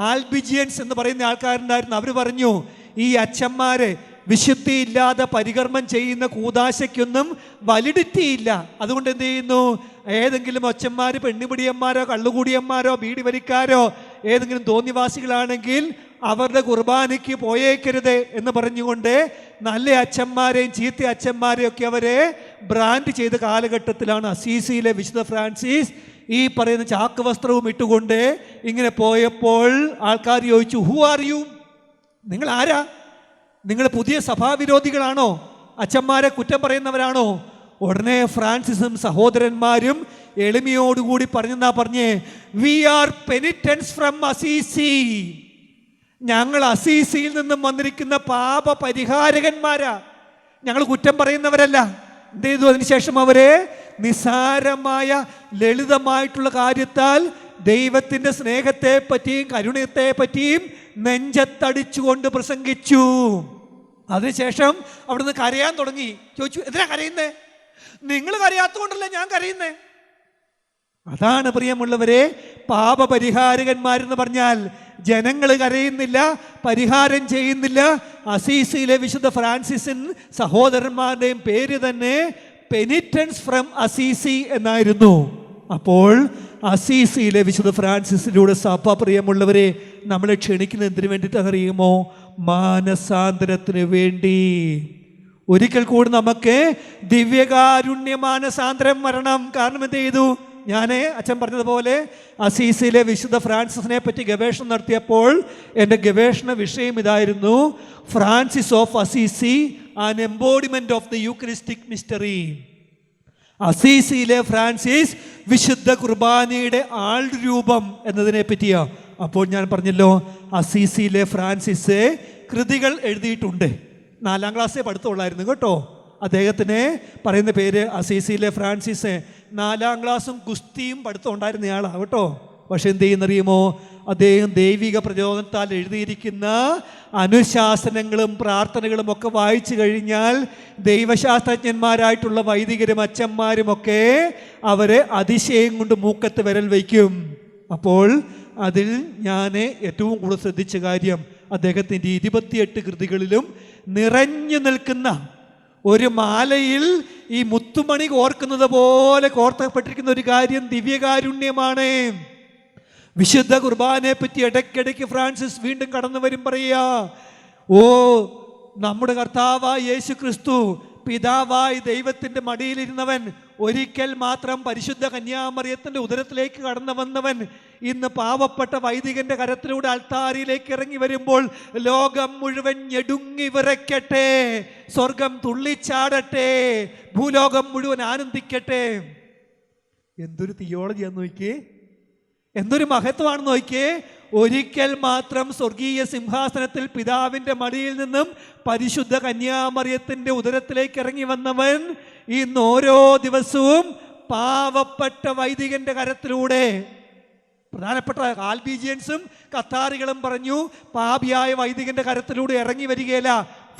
ആൽബിജിയൻസ് എന്ന് പറയുന്ന ആൾക്കാരുണ്ടായിരുന്നു. അവർ പറഞ്ഞു, ഈ അച്ഛന്മാരെ വിശുദ്ധിയില്ലാതെ പരികർമ്മം ചെയ്യുന്ന കൂദാശയ്ക്കൊന്നും വാലിഡിറ്റി ഇല്ല. അതുകൊണ്ട് എന്ത് ചെയ്യുന്നു? ഏതെങ്കിലും അച്ഛന്മാർ പെണ്ണുപിടിയന്മാരോ കള്ളുകൂടിയന്മാരോ ബീഡി വലിക്കാരോ ഏതെങ്കിലും തോന്നിവാസികളാണെങ്കിൽ അവരുടെ കുർബാനയ്ക്ക് പോയേക്കരുത് എന്ന് പറഞ്ഞുകൊണ്ട് നല്ല അച്ഛന്മാരെയും ചീത്ത അച്ഛന്മാരെയും ഒക്കെ അവരെ ബ്രാൻഡ് ചെയ്ത കാലഘട്ടത്തിലാണ് അസീസിയിലെ വിശുദ്ധ ഫ്രാൻസിസ് ഈ പറയുന്ന ചാക്ക് വസ്ത്രവും ഇട്ടുകൊണ്ട് ഇങ്ങനെ പോയപ്പോൾ ആൾക്കാർ ചോദിച്ചു, ഹു ആർ യു? നിങ്ങൾ ആരാ? നിങ്ങൾ പുതിയ സഭാവിരോധികളാണോ? അച്ഛന്മാരെ കുറ്റം പറയുന്നവരാണോ? ഉടനെ ഫ്രാൻസിസും സഹോദരന്മാരും എളിമയോടുകൂടി പറഞ്ഞേ, we are penitents from Assisi. ഞങ്ങൾ അസീസിയിൽ നിന്നും വന്നിരിക്കുന്ന പാപ പരിഹാരകന്മാരാ, ഞങ്ങൾ കുറ്റം പറയുന്നവരല്ല. എന്ത് ചെയ്തു? അതിനുശേഷം അവരെ നിസാരമായ ലളിതമായിട്ടുള്ള കാര്യത്താൽ ദൈവത്തിൻ്റെ സ്നേഹത്തെ പറ്റിയും കരുണത്തെ പറ്റിയും നെഞ്ചത്തടിച്ചുകൊണ്ട് പ്രസംഗിച്ചു. അതിനുശേഷം അവിടുന്ന് കരയാൻ തുടങ്ങി. ചോദിച്ചു, എന്തിനാ കരയുന്നേ? നിങ്ങൾ കരയാത്തതുകൊണ്ടല്ലേ ഞാൻ കരയുന്നേ. അതാണ് പ്രിയമുള്ളവരെ പാപപരിഹാരകന്മാരെന്ന് പറഞ്ഞാൽ. ജനങ്ങൾ കരയുന്നില്ല, പരിഹാരം ചെയ്യുന്നില്ല. അസീസിയിലെ വിശുദ്ധ ഫ്രാൻസിസിൻ സഹോദരന്മാരുടെയും പേര് തന്നെ പെനിറ്റൻസ് ഫ്രം അസീസി എന്നായിരുന്നു. അപ്പോൾ അസീസിയിലെ വിശുദ്ധ ഫ്രാൻസിസിലൂടെ സഭ പ്രിയമുള്ളവരെ നമ്മളെ ക്ഷണിക്കുന്നത് എന്തിനു വേണ്ടിയിട്ടാണ് അറിയുമോ? മാനസാന്തരത്തിന് വേണ്ടി. ഒരിക്കൽ കൂടി നമുക്ക് ദിവ്യകാരുണ്യ മാനസാന്തരം വരണം. കാരണം എന്ത് ചെയ്തു? ഞാൻ അച്ഛൻ പറഞ്ഞതുപോലെ അസീസിലെ വിശുദ്ധ ഫ്രാൻസിസിനെ പറ്റി ഗവേഷണം നടത്തിയപ്പോൾ എൻ്റെ ഗവേഷണ വിഷയം ഇതായിരുന്നു: Francis of Assisi, an embodiment of the eucharistic mystery. അസീസിയിലെ ഫ്രാൻസിസ് വിശുദ്ധ കുർബാനയുടെ ആൾ രൂപം എന്നതിനെ പറ്റിയാ. അപ്പോൾ ഞാൻ പറഞ്ഞല്ലോ, അസീസിയിലെ ഫ്രാൻസിസ് കൃതികൾ എഴുതിയിട്ടുണ്ട്. 4ാം ക്ലാസ്സിലെ പഠിത്തമുള്ളായിരുന്നു കേട്ടോ. അദ്ദേഹത്തിന് പറയുന്ന പേര് അസീസിയിലെ ഫ്രാൻസിസ്. 4ാം ക്ലാസ്സും ഗുസ്തിയും പഠിത്തം ഉണ്ടായിരുന്നയാളാണ് കേട്ടോ. പക്ഷെ എന്ത് ചെയ്യുന്നറിയുമോ? അദ്ദേഹം ദൈവിക പ്രചോദനത്താൽ എഴുതിയിരിക്കുന്ന അനുശാസനങ്ങളും പ്രാർത്ഥനകളും ഒക്കെ വായിച്ചു കഴിഞ്ഞാൽ ദൈവശാസ്ത്രജ്ഞന്മാരായിട്ടുള്ള വൈദികരും അച്ഛന്മാരുമൊക്കെ അവരെ അതിശയം കൊണ്ട് മൂക്കത്ത് വിരൽ വയ്ക്കും. അപ്പോൾ അതിൽ ഞാൻ ഏറ്റവും കൂടുതൽ ശ്രദ്ധിച്ച കാര്യം, അദ്ദേഹത്തിൻ്റെ 28 കൃതികളിലും നിറഞ്ഞു നിൽക്കുന്ന ഒരു മാലയിൽ ഈ മുത്തുമണി കോർക്കുന്നത് പോലെ കോർത്തപ്പെട്ടിരിക്കുന്ന ഒരു കാര്യം ദിവ്യകാരുണ്യമാണ്. വിശുദ്ധ കുർബാനയെ പറ്റി ഇടയ്ക്കിടയ്ക്ക് ഫ്രാൻസിസ് വീണ്ടും കടന്നു വരും, പറയുക, ഓ നമ്മുടെ കർത്താവായ യേശു ക്രിസ്തു പിതാവായി ദൈവത്തിൻ്റെ മടിയിലിരുന്നവൻ, ഒരിക്കൽ മാത്രം പരിശുദ്ധ കന്യാമറിയത്തിൻ്റെ ഉദരത്തിലേക്ക് കടന്നു വന്നവൻ, ഇന്ന് പാവപ്പെട്ട വൈദികന്റെ കരത്തിലൂടെ അൾത്താരിയിലേക്ക് ഇറങ്ങി വരുമ്പോൾ ലോകം മുഴുവൻ ഞെടുങ്ങി വിറയ്ക്കട്ടെ, സ്വർഗം തുള്ളിച്ചാടട്ടെ, ഭൂലോകം മുഴുവൻ ആനന്ദിക്കട്ടെ. എന്തൊരു തിയോളജിയാന്ന് നോക്കിയേ, എന്തൊരു മഹത്വമാണെന്ന് നോക്കിയേ. ഒരിക്കൽ മാത്രം സ്വർഗീയ സിംഹാസനത്തിൽ പിതാവിൻ്റെ മടിയിൽ നിന്നും പരിശുദ്ധ കന്യാമറിയത്തിൻ്റെ ഉദരത്തിലേക്ക് ഇറങ്ങി വന്നവൻ ഇന്ന് ഓരോ ദിവസവും പാവപ്പെട്ട വൈദികന്റെ കരത്തിലൂടെ, പ്രധാനപ്പെട്ട ആൽബീജിയൻസും കത്താറികളും പറഞ്ഞു പാപിയായ വൈദികന്റെ കരത്തിലൂടെ ഇറങ്ങി വരികയില്ല.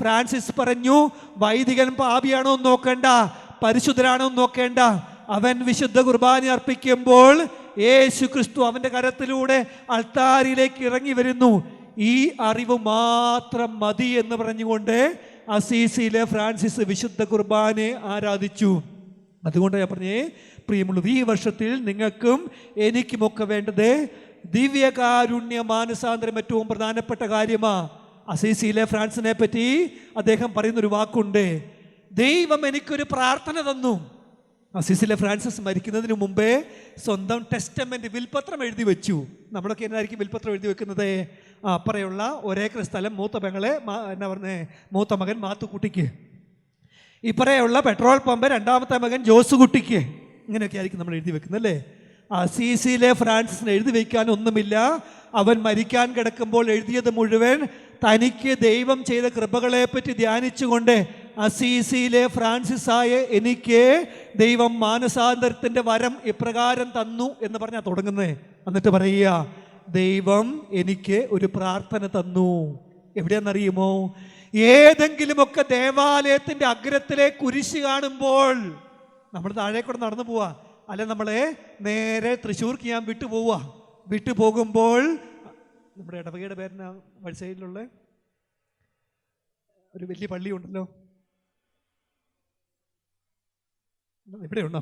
ഫ്രാൻസിസ് പറഞ്ഞു, വൈദികൻ പാപിയാണോ എന്ന് നോക്കേണ്ട, പരിശുദ്ധരാണോ എന്ന് നോക്കേണ്ട, അവൻ വിശുദ്ധ കുർബാന അർപ്പിക്കുമ്പോൾ യേശു ക്രിസ്തു അവൻ്റെ കരത്തിലൂടെ അൾത്താരിയിലേക്ക് ഇറങ്ങി വരുന്നു. ഈ അറിവ് മാത്രം മതി എന്ന് പറഞ്ഞുകൊണ്ട് അസീസിയിലെ ഫ്രാൻസിസ് വിശുദ്ധ കുർബാനയെ ആരാധിച്ചു. അതുകൊണ്ട് ഞാൻ പറഞ്ഞേ പ്രിയമുള്ള, ഈ വർഷത്തിൽ നിങ്ങൾക്കും എനിക്കുമൊക്കെ വേണ്ടത് ദിവ്യകാരുണ്യ മാനസാന്തരം ഏറ്റവും പ്രധാനപ്പെട്ട കാര്യമാണ്. അസീസിയിലെ ഫ്രാൻസിനെ പറ്റി അദ്ദേഹം പറയുന്നൊരു വാക്കുണ്ട്, ദൈവം എനിക്കൊരു പ്രാർത്ഥന തന്നു. അസീസിലെ ഫ്രാൻസിസ് മരിക്കുന്നതിന് മുമ്പേ സ്വന്തം ടെസ്റ്റമെന്റ് വിൽപത്രം എഴുതി വെച്ചു. നമ്മളൊക്കെ എന്നായിരിക്കും വിൽപത്രം എഴുതി വെക്കുന്നത്? അപ്പറയുള്ള ഒരേക്കർ സ്ഥലം മൂത്ത മകൻ മാത്തുക്കുട്ടിക്ക്, ഇപ്പറയുള്ള പെട്രോൾ പമ്പ് രണ്ടാമത്തെ മകൻ ജോസുകുട്ടിക്ക്, ഇങ്ങനെയൊക്കെ ആയിരിക്കും നമ്മൾ എഴുതി വെക്കുന്നത് അല്ലേ. അസീസിയിലെ ഫ്രാൻസിസിന് എഴുതി വയ്ക്കാൻ ഒന്നുമില്ല. അവൻ മരിക്കാൻ കിടക്കുമ്പോൾ എഴുതിയത് മുഴുവൻ തനിക്ക് ദൈവം ചെയ്ത കൃപകളെ പറ്റി ധ്യാനിച്ചുകൊണ്ട്, അസീസിയിലെ ഫ്രാൻസിസായ എനിക്ക് ദൈവം മാനസാന്തരത്തിൻ്റെ വരം ഇപ്രകാരം തന്നു എന്ന് പറഞ്ഞാൽ തുടങ്ങുന്നത്. എന്നിട്ട് പറയുക, ദൈവം എനിക്ക് ഒരു പ്രാർത്ഥന തന്നു. എവിടെയാണെന്നറിയുമോ? ഏതെങ്കിലുമൊക്കെ ദേവാലയത്തിൻ്റെ അഗ്രത്തിലെ കുരിശ് കാണുമ്പോൾ നമ്മൾ താഴെ കൂടെ നടന്നു പോവാ, അല്ലെ നമ്മളെ നേരെ തൃശ്ശൂർക്ക് ഞാൻ വിട്ടു പോകുമ്പോൾ നമ്മുടെ ഇടവകയുടെ പേരിന് വഴി സൈഡിലുള്ള ഒരു വലിയ പള്ളി ഉണ്ടല്ലോ, ഇവിടെ ഉണ്ടോ?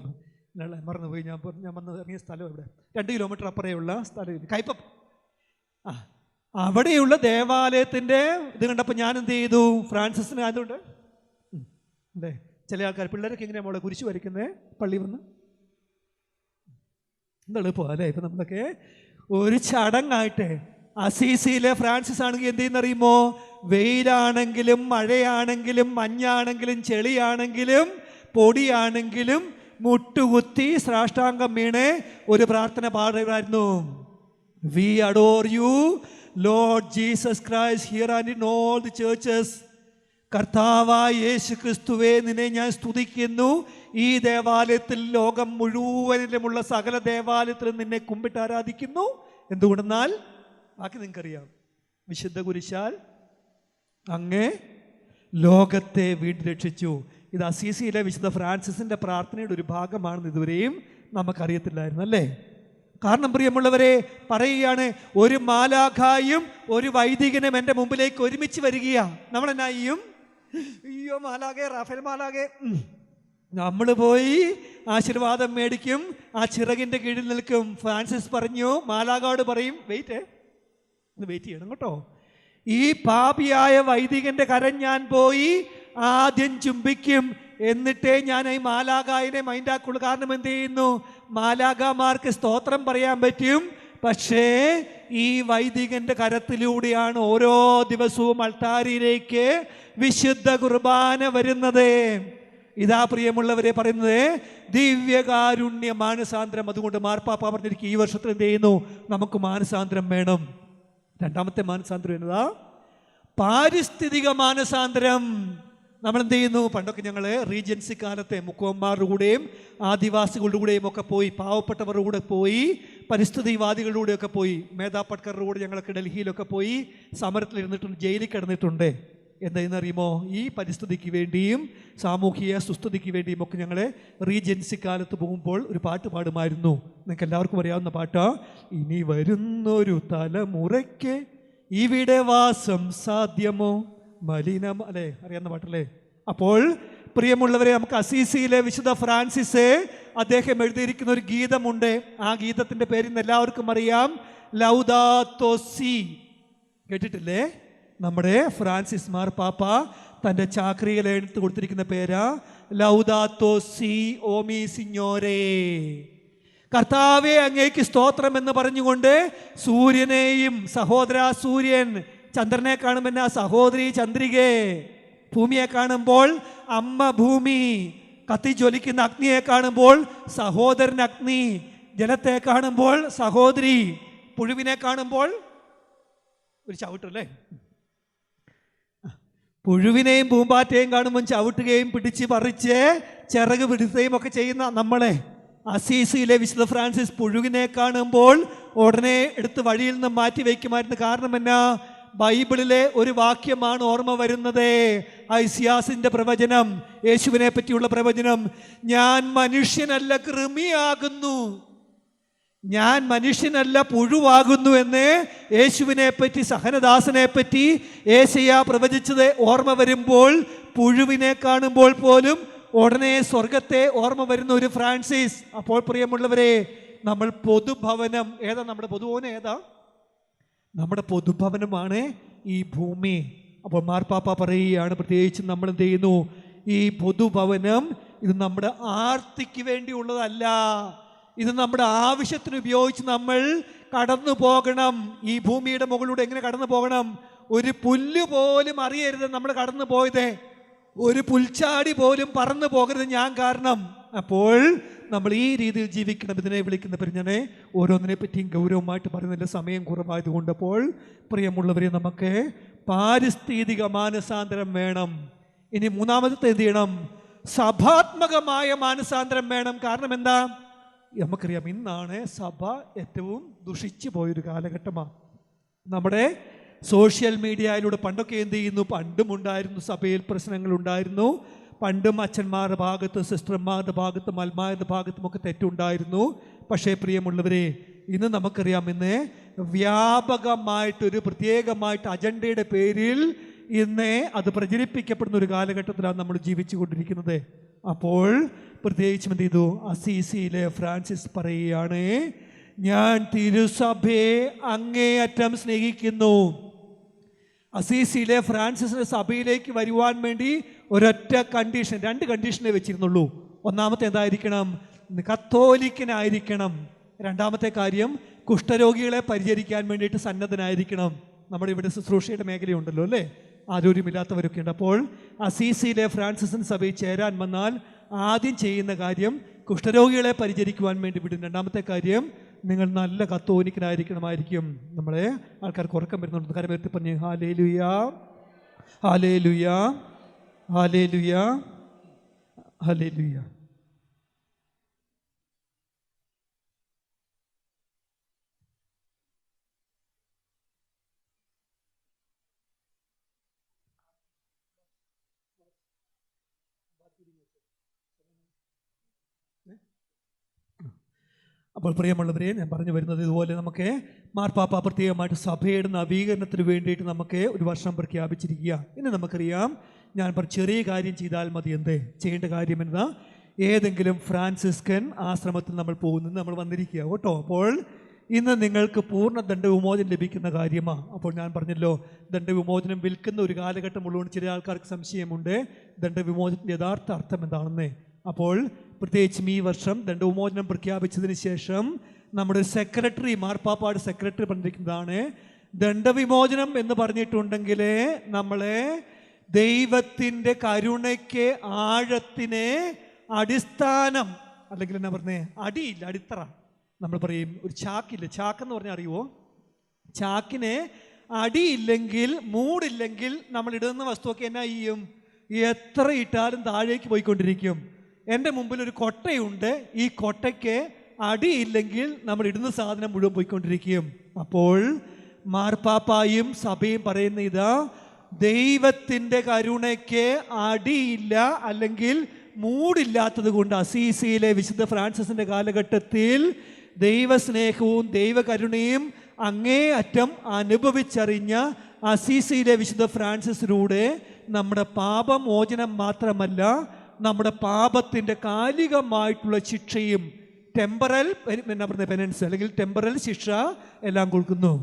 മറന്നുപോയി, ഞാൻ വന്ന് ഇറങ്ങിയ സ്ഥലം ഇവിടെ 2 കിലോമീറ്റർ അപ്പുറയുള്ള സ്ഥലം കൈപ്പം. അവിടെയുള്ള ദേവാലയത്തിൻ്റെ ഇത് കണ്ടപ്പോൾ ഞാൻ എന്ത് ചെയ്തു? ഫ്രാൻസിസിന് അതുകൊണ്ട് അല്ലേ, ചില ആൾക്കാർ പിള്ളേരൊക്കെ എങ്ങനെയാണ് മോളെ കുരിശ് വരയ്ക്കുന്നത് പള്ളി വന്ന്? എന്താ എളുപ്പം അല്ലേ? ഇപ്പം നമ്മളൊക്കെ ഒരു ചടങ്ങായിട്ട്. അസീസിയിലെ ഫ്രാൻസിസ് ആണെങ്കിൽ എന്ത് ചെയ്യുന്നറിയുമോ? വെയിലാണെങ്കിലും മഴയാണെങ്കിലും മഞ്ഞാണെങ്കിലും ചെളിയാണെങ്കിലും പൊടിയാണെങ്കിലും മുട്ടുകുത്തി സാഷ്ടാംഗം വീണ് ഒരു പ്രാർത്ഥന പാടുകയായിരുന്നു. We adore you Lord Jesus Christ here and in all the churches. കർത്താവായ യേശു ക്രിസ്തുവേ, നിന്നെ ഞാൻ സ്തുതിക്കുന്നു. ഈ ദേവാലയത്തിൽ ലോകം മുഴുവനിലുമുള്ള സകല ദേവാലയത്തിലും നിന്നെ കുമ്പിട്ട് ആരാധിക്കുന്നു. എന്തുകൊണ്ടെന്നാൽ ബാക്കി നിങ്ങൾക്കറിയാം, വിശുദ്ധ കുരിശാൽ അങ്ങേ ലോകത്തെ വീണ്ടും രക്ഷിച്ചു. ഇത് അസീസിയിലെ വിശുദ്ധ ഫ്രാൻസിസിൻ്റെ പ്രാർത്ഥനയുടെ ഒരു ഭാഗമാണെന്ന് ഇതുവരെയും നമുക്കറിയത്തില്ലായിരുന്നു, അല്ലേ? കാരണം പ്രിയമുള്ളവരെ, പറയുകയാണ്, ഒരു മാലാഖായും ഒരു വൈദികനും എൻ്റെ മുമ്പിലേക്ക് ഒരുമിച്ച് വരികയാ. നമ്മളെന്നാ ചെയ്യും? അയ്യോ മാലാഖേ, റാഫേൽ മാലാഖേ, നമ്മൾ പോയി ആശീർവാദം മേടിക്കും, ആ ചിറകിൻ്റെ കീഴിൽ നിൽക്കും. ഫ്രാൻസിസ് പറഞ്ഞു, മാലാഖയോട് പറയും, വെയിറ്റ് ചെയ്യണം കേട്ടോ, ഈ പാപിയായ വൈദികന്റെ കരം ഞാൻ പോയി ആദ്യം ചുംബിക്കും, എന്നിട്ടേ ഞാൻ ഈ മാലാഖായിനെ മൈൻഡാക്കുള്ളൂ. കാരണം എന്ത് ചെയ്യുന്നു? മാലാഖമാർക്ക് സ്തോത്രം പറയാൻ പറ്റും, പക്ഷേ ഈ വൈദികന്റെ കരത്തിലൂടെയാണ് ഓരോ ദിവസവും അൾത്താരിയിലേക്ക് വിശുദ്ധ കുർബാന വരുന്നത്. ഇതാ പ്രിയമുള്ളവരെ പറയുന്നത് ദിവ്യകാരുണ്യ മാനസാന്തരം. അതുകൊണ്ട് മാർപ്പാപ്പ പറഞ്ഞിരിക്കും, ഈ വർഷത്തിൽ എന്ത് ചെയ്യുന്നു? നമുക്ക് മാനസാന്തരം വേണം. രണ്ടാമത്തെ മാനസാന്തരം എന്നതാ പാരിസ്ഥിതിക മാനസാന്തരം. നമ്മളെന്ത് ചെയ്യുന്നു? പണ്ടൊക്കെ ഞങ്ങൾ റീജൻസി കാലത്തെ മുക്കോന്മാരുടെ കൂടെയും ആദിവാസികളുടെ കൂടെയും ഒക്കെ പോയി, പാവപ്പെട്ടവരുടെ കൂടെ പോയി, പരിസ്ഥിതിവാദികളുടെ കൂടെയൊക്കെ പോയി, മേധാ പട്കറുടെ കൂടെ ഞങ്ങളൊക്കെ ഡൽഹിയിലൊക്കെ പോയി സമരത്തിലിരുന്നിട്ടുണ്ട്, ജയിലിൽ കിടന്നിട്ടുണ്ട്. എന്താണെന്നറിയുമോ? ഈ പരിസ്ഥിതിക്ക് വേണ്ടിയും സാമൂഹിക സുസ്ഥിതിക്ക് വേണ്ടിയും ഒക്കെ ഞങ്ങൾ റീജൻസി കാലത്ത് പോകുമ്പോൾ ഒരു പാട്ട് പാടുമായിരുന്നു. നിങ്ങൾക്ക് എല്ലാവർക്കും അറിയാവുന്ന പാട്ടാ, ഇനി വരുന്നൊരു തലമുറയ്ക്ക് ഇവിടെ വാസം സാധ്യമോ മലിനം, അല്ലേ? അറിയാവുന്ന പാട്ടല്ലേ? അപ്പോൾ പ്രിയമുള്ളവരെ, നമുക്ക് അസീസിയിലെ വിശുദ്ധ ഫ്രാൻസിസ് അദ്ദേഹം എഴുതിയിരിക്കുന്ന ഒരു ഗീതമുണ്ട്. ആ ഗീതത്തിൻ്റെ പേര് ഇന്ന് എല്ലാവർക്കും അറിയാം, ലൗദാത്തോ സി. കേട്ടിട്ടില്ലേ? നമ്മുടെ ഫ്രാൻസിസ് മാർപ്പാപ്പ തൻ്റെ ചാക്രിയിൽ എടുത്ത് കൊടുത്തിരിക്കുന്ന പേരാ ലൗദാത്തോ സി ഓമി സിഞ്ഞോരേ. കർത്താവേ അങ്ങേക്ക് സ്തോത്രം എന്ന് പറഞ്ഞുകൊണ്ട് സൂര്യനെയും സഹോദര സൂര്യൻ, ചന്ദ്രനെ കാണുമ്പോൾ ആ സഹോദരി ചന്ദ്രികേ, ഭൂമിയെ കാണുമ്പോൾ അമ്മ ഭൂമി, കത്തിജ്വലിക്കുന്ന അഗ്നിയെ കാണുമ്പോൾ സഹോദരൻ അഗ്നി, ജലത്തെ കാണുമ്പോൾ സഹോദരി, പുഴുവിനെ കാണുമ്പോൾ ഒരു ചവിട്ടല്ലേ, പുഴുവിനെയും പൂമ്പാറ്റയും കാണുമ്പോൾ ചവിട്ടുകയും പിടിച്ച് പറിച്ച് ചിറക് പിടുത്തുകയും ഒക്കെ ചെയ്യുന്ന നമ്മളെ അസീസിയിലെ വിശുദ്ധ ഫ്രാൻസിസ് പുഴുവിനെ കാണുമ്പോൾ ഉടനെ എടുത്ത് വഴിയിൽ നിന്ന് മാറ്റി വയ്ക്കുമായിരുന്നു. കാരണം എന്നാ? ബൈബിളിലെ ഒരു വാക്യമാണ് ഓർമ്മ വരുന്നത്, ഐസിയാസിന്റെ പ്രവചനം, യേശുവിനെ പറ്റിയുള്ള പ്രവചനം. ഞാൻ മനുഷ്യനല്ല കൃമിയാകുന്നു, ഞാൻ മനുഷ്യനല്ല പുഴുവാകുന്നു എന്ന് യേശുവിനെ പറ്റി, സഹനദാസനെ പറ്റി യേശയ്യ പ്രവചിച്ചത് ഓർമ്മ വരുമ്പോൾ പുഴുവിനെ കാണുമ്പോൾ പോലും ഉടനെ സ്വർഗത്തെ ഓർമ്മ വരുന്ന ഒരു ഫ്രാൻസിസ്. അപ്പോൾ പ്രിയമുള്ളവരെ, നമ്മൾ പൊതുഭവനം ഏതാ? നമ്മുടെ പൊതുഭവനം ഏതാ? നമ്മുടെ പൊതുഭവനമാണ് ഈ ഭൂമി. അപ്പോൾ മാർപ്പാപ്പ പറയുകയാണ്, പ്രത്യേകിച്ച് നമ്മൾ എന്ത് ചെയ്യുന്നു? ഈ പൊതുഭവനം ഇത് നമ്മുടെ ആർത്തിക്ക് വേണ്ടിയുള്ളതല്ല, ഇത് നമ്മുടെ ആവശ്യത്തിന് ഉപയോഗിച്ച് നമ്മൾ കടന്നു പോകണം. ഈ ഭൂമിയുടെ മുകളിലൂടെ എങ്ങനെ കടന്നു പോകണം? ഒരു പുല്ല് പോലും അറിയരുത് നമ്മൾ കടന്നു പോയത്, ഒരു പുൽച്ചാടി പോലും പറന്നു പോകരുത് ഞാൻ കാരണം. അപ്പോൾ നമ്മൾ ഈ രീതിയിൽ ജീവിക്കണം. ഇതിനെ വിളിക്കുന്ന പെരുഞ്ഞനെ ഓരോന്നിനെ പറ്റിയും ഗൗരവമായിട്ട് പറയുന്നതിൻ്റെ സമയം കുറവായതുകൊണ്ട്, അപ്പോൾ പ്രിയമുള്ളവരെ, നമുക്ക് പാരിസ്ഥിതിക മാനസാന്തരം വേണം. ഇനി മൂന്നാമത്തെ എന്ത് ചെയ്യണം? സഭാത്മകമായ മാനസാന്തരം വേണം. കാരണം എന്താ? നമുക്കറിയാം, ഇന്നാണ് സഭ ഏറ്റവും ദുഷിച്ചു പോയൊരു കാലഘട്ടമാണ്. നമ്മുടെ സോഷ്യൽ മീഡിയയിലൂടെ പണ്ടൊക്കെ എന്ത് ചെയ്യുന്നു? പണ്ടും ഉണ്ടായിരുന്നു, സഭയിൽ പ്രശ്നങ്ങളുണ്ടായിരുന്നു. പണ്ടും അച്ഛന്മാരുടെ ഭാഗത്തും സിസ്റ്റർമാരുടെ ഭാഗത്തും അൽമാരുടെ ഭാഗത്തും ഒക്കെ തെറ്റുണ്ടായിരുന്നു. പക്ഷേ പ്രിയമുള്ളവരെ, ഇന്ന് നമുക്കറിയാം, ഇന്ന് വ്യാപകമായിട്ടൊരു പ്രത്യേകമായിട്ട് അജണ്ടയുടെ പേരിൽ ഇന്ന് അത് പ്രചരിപ്പിക്കപ്പെടുന്ന ഒരു കാലഘട്ടത്തിലാണ് നമ്മൾ ജീവിച്ചു കൊണ്ടിരിക്കുന്നത്. അപ്പോൾ പ്രത്യേകിച്ചും എന്ത് ചെയ്തു? അസീസിയിലെ ഫ്രാൻസിസ് പറയുകയാണ്, ഞാൻ തിരുസഭയെ അങ്ങേയറ്റം സ്നേഹിക്കുന്നു. അസീസിയിലെ ഫ്രാൻസിസിന്റെ സഭയിലേക്ക് വരുവാൻ വേണ്ടി ഒരൊറ്റ കണ്ടീഷൻ, 2 കണ്ടീഷനേ വെച്ചിരുന്നുള്ളൂ. ഒന്നാമത്തെ എന്തായിരിക്കണം? കത്തോലിക്കനായിരിക്കണം. രണ്ടാമത്തെ കാര്യം, കുഷ്ഠരോഗികളെ പരിചരിക്കാൻ വേണ്ടിയിട്ട് സന്നദ്ധനായിരിക്കണം. നമ്മുടെ ഇവിടെ ശുശ്രൂഷയുടെ മേഖലയുണ്ടല്ലോ, അല്ലേ? ആരോഗ്യമില്ലാത്തവരൊക്കെ ഉണ്ട്. അപ്പോൾ അസീസിയിലെ ഫ്രാൻസിസിൻ സഭയിൽ ചേരാൻ വന്നാൽ ആദ്യം ചെയ്യുന്ന കാര്യം കുഷ്ഠരോഗികളെ പരിചരിക്കുവാൻ വേണ്ടി വിടും. രണ്ടാമത്തെ കാര്യം, നിങ്ങൾ നല്ല കത്തോലിക്കനായിരിക്കണമായിരിക്കും. നമ്മളെ ആൾക്കാർക്ക് ഉറക്കം വരുന്നുണ്ട്. കരമേർത്തി പറഞ്ഞ് ഹല്ലേലൂയ, ഹല്ലേലൂയ, ഹല്ലേലൂയ, ഹല്ലേലൂയ. അപ്പോൾ പ്രിയമുള്ളവരെ, ഞാൻ പറഞ്ഞു വരുന്നത് ഇതുപോലെ നമുക്ക് മാർപ്പാപ്പ പ്രത്യേകമായിട്ട് സഭയുടെ നവീകരണത്തിന് വേണ്ടിയിട്ട് നമുക്ക് ഒരു വർഷം പ്രഖ്യാപിച്ചിരിക്കുക. ഇനി നമുക്കറിയാം, ഞാൻ ചെറിയ കാര്യം ചെയ്താൽ മതി. എന്ത് ചെയ്യേണ്ട കാര്യം എന്താ? ഏതെങ്കിലും ഫ്രാൻസിസ്കൻ ആശ്രമത്തിൽ നമ്മൾ പോകുന്നത് നമ്മൾ വന്നിരിക്കുക കേട്ടോ. അപ്പോൾ ഇന്ന് നിങ്ങൾക്ക് പൂർണ്ണ ദണ്ഡവിമോചനം ലഭിക്കുന്ന കാര്യമാണ്. അപ്പോൾ ഞാൻ പറഞ്ഞല്ലോ, ദണ്ഡവിമോചനം വിൽക്കുന്ന ഒരു കാലഘട്ടം ഉള്ളതുകൊണ്ട് ചില ആൾക്കാർക്ക് സംശയമുണ്ട് ദണ്ഡവിമോചനത്തിൻ്റെ യഥാർത്ഥ അർത്ഥം എന്താണെന്ന്. അപ്പോൾ പ്രത്യേകിച്ചും ഈ വർഷം ദണ്ഡവിമോചനം പ്രഖ്യാപിച്ചതിന് ശേഷം നമ്മുടെ സെക്രട്ടറി, മാർപ്പാപ്പാട് സെക്രട്ടറി പറഞ്ഞിരിക്കുന്നതാണ്, ദണ്ഡവിമോചനം എന്ന് പറഞ്ഞിട്ടുണ്ടെങ്കിൽ നമ്മളെ ദൈവത്തിൻ്റെ കരുണയ്ക്ക് ആഴത്തിന് അടിസ്ഥാനം, അല്ലെങ്കിൽ എന്നാ പറഞ്ഞേ, അടിയില്ല, അടിത്തറ. നമ്മൾ പറയും ഒരു ചാക്കില്ല, ചാക്കെന്ന് പറഞ്ഞാൽ അറിയുമോ? ചാക്കിന് അടിയില്ലെങ്കിൽ, മൂടില്ലെങ്കിൽ നമ്മൾ ഇടുന്ന വസ്തുവൊക്കെ എന്നാ ചെയ്യും? എത്ര ഇട്ടാലും താഴേക്ക് പോയിക്കൊണ്ടിരിക്കും. എൻ്റെ മുമ്പിൽ ഒരു കൊട്ടയുണ്ട്, ഈ കൊട്ടയ്ക്ക് അടിയില്ലെങ്കിൽ നമ്മൾ ഇടുന്ന സാധനം മുഴുവൻ പോയിക്കൊണ്ടിരിക്കും. അപ്പോൾ മാർപ്പാപ്പായും സഭയും പറയുന്ന ഇതാ, ദൈവത്തിൻ്റെ കരുണയ്ക്ക് അടിയില്ല, അല്ലെങ്കിൽ മൂടില്ലാത്തത് കൊണ്ട് അസീസിയിലെ വിശുദ്ധ ഫ്രാൻസിസിൻ്റെ കാലഘട്ടത്തിൽ ദൈവസ്നേഹവും ദൈവകരുണയും അങ്ങേ അറ്റം അനുഭവിച്ചറിഞ്ഞ അസീസിയിലെ വിശുദ്ധ ഫ്രാൻസിസിലൂടെ നമ്മുടെ പാപമോചനം മാത്രമല്ല, നമ്മുടെ പാപത്തിൻ്റെ കാലികമായിട്ടുള്ള ശിക്ഷയും ടെമ്പറൽ എന്നാ പറയുന്നത് പെനൻസ് അല്ലെങ്കിൽ ടെമ്പറൽ ശിക്ഷ എല്ലാം കൊടുക്കുന്നു.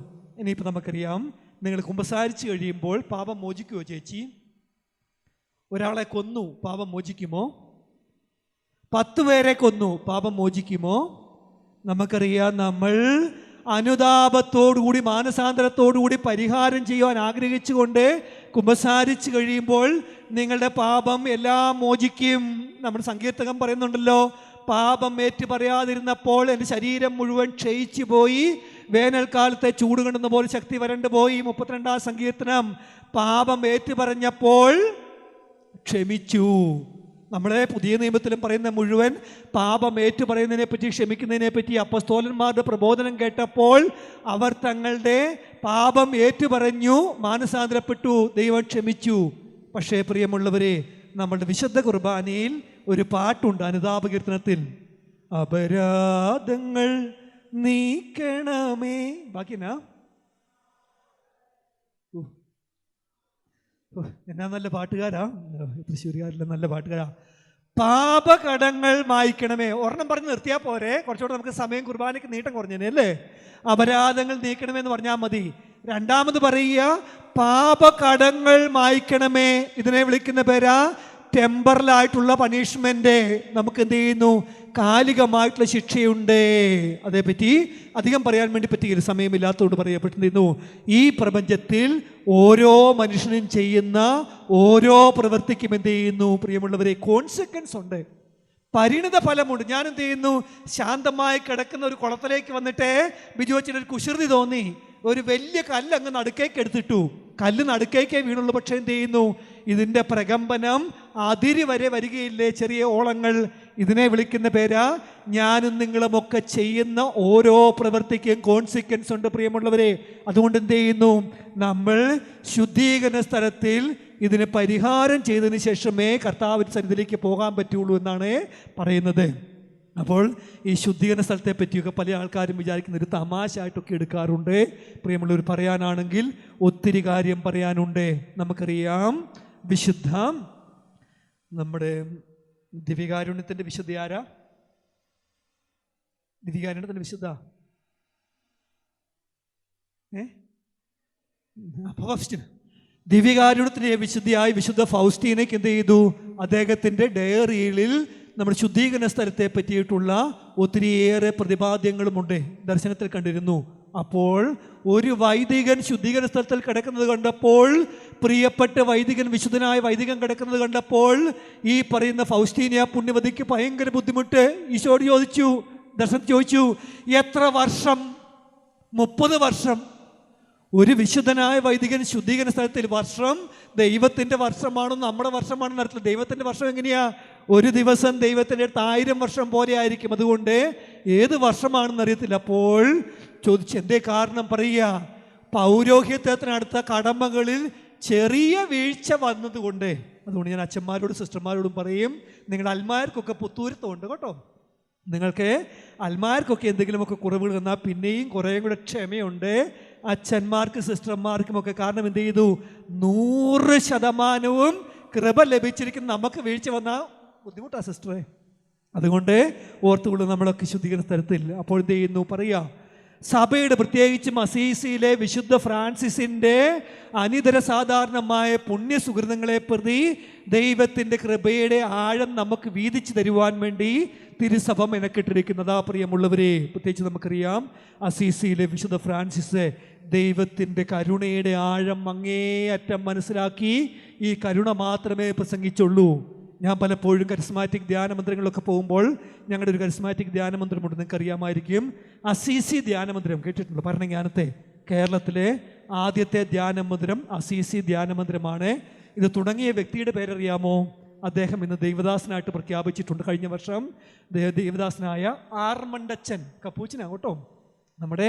ഇനിയിപ്പോൾ നമുക്കറിയാം, നിങ്ങൾ കുമ്പസാരിച്ച് കഴിയുമ്പോൾ പാപം മോചിക്കുമോ ചേച്ചി? ഒരാളെ കൊന്നു, പാപം മോചിക്കുമോ? 10 പേരെ കൊന്നു, പാപം മോചിക്കുമോ? നമുക്കറിയാം, നമ്മൾ അനുതാപത്തോടുകൂടി മാനസാന്തരത്തോടുകൂടി പരിഹാരം ചെയ്യുവാൻ ആഗ്രഹിച്ചുകൊണ്ട് കുമ്പസാരിച്ച് കഴിയുമ്പോൾ നിങ്ങളുടെ പാപം എല്ലാം മോചിക്കും. നമ്മുടെ സങ്കീർത്തകം പറയുന്നുണ്ടല്ലോ, പാപം ഏറ്റു പറയാതിരുന്നപ്പോൾ എൻ്റെ ശരീരം മുഴുവൻ ക്ഷയിച്ചു പോയി, വേനൽക്കാലത്തെ ചൂട് കണ്ടുന്ന പോലെ ശക്തി വരണ്ടു പോയി. 32-ാം സങ്കീർത്തനം. പാപം ഏറ്റു പറഞ്ഞപ്പോൾ ക്ഷമിച്ചു. നമ്മളെ പുതിയ നിയമത്തിലും പറയുന്ന മുഴുവൻ പാപം ഏറ്റു പറയുന്നതിനെ പറ്റി, ക്ഷമിക്കുന്നതിനെ പറ്റി. അപ്പസ്തോലന്മാരുടെ പ്രബോധനം കേട്ടപ്പോൾ അവർ തങ്ങളുടെ പാപം ഏറ്റു പറഞ്ഞു, മാനസാന്തരപ്പെട്ടു, ദൈവം ക്ഷമിച്ചു. പക്ഷേ പ്രിയമുള്ളവരെ, നമ്മളുടെ വിശുദ്ധ കുർബാനയിൽ ഒരു പാട്ടുണ്ട് അനുതാപകീർത്തനത്തിൽ, അപരാധങ്ങൾ നീക്കണമേ. ബാക്കിനാ എന്നാ നല്ല പാട്ടുകാരാ, തൃശ്ശൂരുകാരിലെ നല്ല പാട്ടുകാരാ. പാപകടങ്ങൾ മായ്ക്കണമേ. ഒരെണ്ണം പറഞ്ഞ് നിർത്തിയാൽ പോരെ, കുറച്ചുകൂടെ നമുക്ക് സമയം കുർബാനയ്ക്ക് നീട്ടം കുറഞ്ഞേ അല്ലേ? അപരാധങ്ങൾ നീക്കണമേ എന്ന് പറഞ്ഞാൽ മതി. രണ്ടാമത് പറയുക, പാപകടങ്ങൾ മായ്ക്കണമേ. ഇതിനെ വിളിക്കുന്ന പേരാ ടെമ്പറലായിട്ടുള്ള പണിഷ്മെന്റ്. നമുക്ക് എന്ത് ചെയ്യുന്നു? കാലികമായിട്ടുള്ള ശിക്ഷയുണ്ട്. അതേപ്പറ്റി അധികം പറയാൻ വേണ്ടി പറ്റിയ സമയമില്ലാത്തതുകൊണ്ട് പറയപ്പെട്ടിരുന്നു. ഈ പ്രപഞ്ചത്തിൽ ഓരോ മനുഷ്യനും ചെയ്യുന്ന ഓരോ പ്രവൃത്തിക്കും എന്ത് ചെയ്യുന്നു പ്രിയമുള്ളവരെ? കോൺസിക്വൻസ് ഉണ്ട്, പരിണിത ഫലമുണ്ട്. ഞാൻ എന്ത് ചെയ്യുന്നു? ശാന്തമായി കിടക്കുന്ന ഒരു കുളത്തിലേക്ക് വന്നിട്ട് ബിജുവച്ചിന് ഒരു കുശൃതി തോന്നി, ഒരു വലിയ കല്ല് അങ്ങ് നടുക്കേക്ക് എടുത്തിട്ടു. കല്ല് നടുക്കേക്കേ വീണുള്ളൂ. പക്ഷേ എന്ത് ചെയ്യുന്നു? ഇതിൻ്റെ പ്രകമ്പനം അതിര് വരെ വരികയില്ലേ, ചെറിയ ഓളങ്ങൾ. ഇതിനെ വിളിക്കുന്ന പേരാ ഞാനും നിങ്ങളുമൊക്കെ ചെയ്യുന്ന ഓരോ പ്രവൃത്തിക്കും കോൺസിക്വൻസ് ഉണ്ട് പ്രിയമുള്ളവരെ. അതുകൊണ്ട് എന്ത് ചെയ്യുന്നു? നമ്മൾ ശുദ്ധീകരണ സ്ഥലത്തിൽ ഇതിന് പരിഹാരം ചെയ്തതിന് ശേഷമേ കർത്താവിൻ്റെ സന്നിധിയിലേക്ക് പോകാൻ പറ്റുള്ളൂ എന്നാണ് പറയുന്നത്. അപ്പോൾ ഈ ശുദ്ധീകരണ സ്ഥലത്തെ പറ്റിയൊക്കെ പല ആൾക്കാരും വിചാരിക്കുന്ന ഒരു തമാശയായിട്ടൊക്കെ എടുക്കാറുണ്ട്. പ്രിയമുള്ളവർ, പറയാനാണെങ്കിൽ ഒത്തിരി കാര്യം പറയാനുണ്ട്. നമുക്കറിയാം, വിശുദ്ധ നമ്മുടെ ദിവ്യകാരുണ്യത്തിൻ്റെ വിശുദ്ധ ആരാ? ദിവ്യകാരുണ്യത്തിൻ്റെ വിശുദ്ധ ഫൗസ്റ്റീന. ദിവ്യകാരുണ്യത്തിൻ്റെ വിശുദ്ധിയായി വിശുദ്ധ ഫൗസ്റ്റീനയ്ക്ക് എന്ത് ചെയ്തു? അദ്ദേഹത്തിൻ്റെ ഡയറിയിൽ നമ്മുടെ ശുദ്ധീകരണ സ്ഥലത്തെ പറ്റിയിട്ടുള്ള ഒത്തിരിയേറെ പ്രതിപാദ്യങ്ങളുമുണ്ട്, ദർശനത്തിൽ കണ്ടിരുന്നു. അപ്പോൾ ഒരു വൈദികൻ ശുദ്ധീകരണ സ്ഥലത്തിൽ കിടക്കുന്നത് കണ്ടപ്പോൾ, പ്രിയപ്പെട്ട വൈദികൻ, വിശുദ്ധനായ വൈദികൻ കിടക്കുന്നത് കണ്ടപ്പോൾ ഈ പറയുന്ന ഫൗസ്റ്റീനിയ പുണ്യവതിക്ക് ഭയങ്കര ബുദ്ധിമുട്ട്. ഈശോയോട് ചോദിച്ചു, ദർശനത്തിൽ ചോദിച്ചു, എത്ര വർഷം? 30 വർഷം. ഒരു വിശുദ്ധനായ വൈദികൻ ശുദ്ധീകരണ സ്ഥലത്തിൽ വർഷം ദൈവത്തിൻ്റെ വർഷമാണോ നമ്മുടെ വർഷമാണെന്ന് അറിയത്തില്ല. ദൈവത്തിൻ്റെ വർഷം എങ്ങനെയാ? ഒരു ദിവസം ദൈവത്തിൻ്റെ അടുത്ത് 1000 വർഷം പോലെ ആയിരിക്കും. അതുകൊണ്ട് ഏത് വർഷമാണെന്ന് അറിയത്തില്ല. അപ്പോൾ ചോദിച്ചു, എന്തേ കാരണം പറയുക? പൗരോഹിത്യത്തിനടുത്ത കടമകളിൽ ചെറിയ വീഴ്ച വന്നതുകൊണ്ട്. അതുകൊണ്ട് ഞാൻ അച്ഛന്മാരോടും സിസ്റ്റർമാരോടും പറയും, നിങ്ങളുടെ അൽമാർക്കൊക്കെ പുത്തൂരത്തുണ്ട് കേട്ടോ. നിങ്ങൾക്ക് അൽമാർക്കൊക്കെ എന്തെങ്കിലുമൊക്കെ കുറവുകൾ വന്നാൽ പിന്നെയും കുറേയും കൂടെ ക്ഷമയുണ്ട് അച്ഛന്മാർക്ക് സിസ്റ്റർമാർക്കുമൊക്കെ. കാരണം എന്ത് ചെയ്തു? 100% കൃപ ലഭിച്ചിരിക്കുന്ന നമുക്ക് വീഴ്ച വന്നാൽ ബുദ്ധിമുട്ടാണ് സിസ്റ്ററെ. അതുകൊണ്ട് ഓർത്തുകൊണ്ട് നമ്മളൊക്കെ ശുദ്ധീകരണ സ്ഥലത്തില്ല. അപ്പോൾ എന്ത് ചെയ്യുന്നു പറയുക, സഭയുടെ പ്രത്യേകിച്ചും അസീസിയിലെ വിശുദ്ധ ഫ്രാൻസിസിൻ്റെ അനിതര സാധാരണമായ പുണ്യസുഹൃതങ്ങളെ പ്രതി ദൈവത്തിൻ്റെ കൃപയുടെ ആഴം നമുക്ക് വീതിച്ചു തരുവാൻ വേണ്ടി തിരുസഭ മെനക്കെട്ടിരിക്കുന്നതാ. പ്രിയമുള്ളവരെ, പ്രത്യേകിച്ച് നമുക്കറിയാം അസീസിയിലെ വിശുദ്ധ ഫ്രാൻസിസ് ദൈവത്തിൻ്റെ കരുണയുടെ ആഴം അങ്ങേയറ്റം മനസ്സിലാക്കി ഈ കരുണ മാത്രമേ പ്രസംഗിച്ചുള്ളൂ. ഞാൻ പലപ്പോഴും കരിസ്മാറ്റിക് ധ്യാനമന്ത്രങ്ങളിലൊക്കെ പോകുമ്പോൾ ഞങ്ങളുടെ ഒരു കരിസ്മാറ്റിക് ധ്യാനമന്ത്രമുണ്ട്, നിങ്ങൾക്ക് അറിയാമായിരിക്കും. അസീസി ധ്യാനമന്ദിരം കേട്ടിട്ടുണ്ടോ? ഭരണജ്ഞാനത്തെ കേരളത്തിലെ ആദ്യത്തെ ധ്യാനമന്ദിരം അസീസി ധ്യാനമന്ദിരമാണ്. ഇത് തുടങ്ങിയ വ്യക്തിയുടെ പേരറിയാമോ? അദ്ദേഹം ഇന്ന് ദൈവദാസനായിട്ട് പ്രഖ്യാപിച്ചിട്ടുണ്ട്. കഴിഞ്ഞ വർഷം ദൈവദാസനായ ആർമണ്ടച്ചൻ കപ്പൂച്ചിനാണ് കേട്ടോ. നമ്മുടെ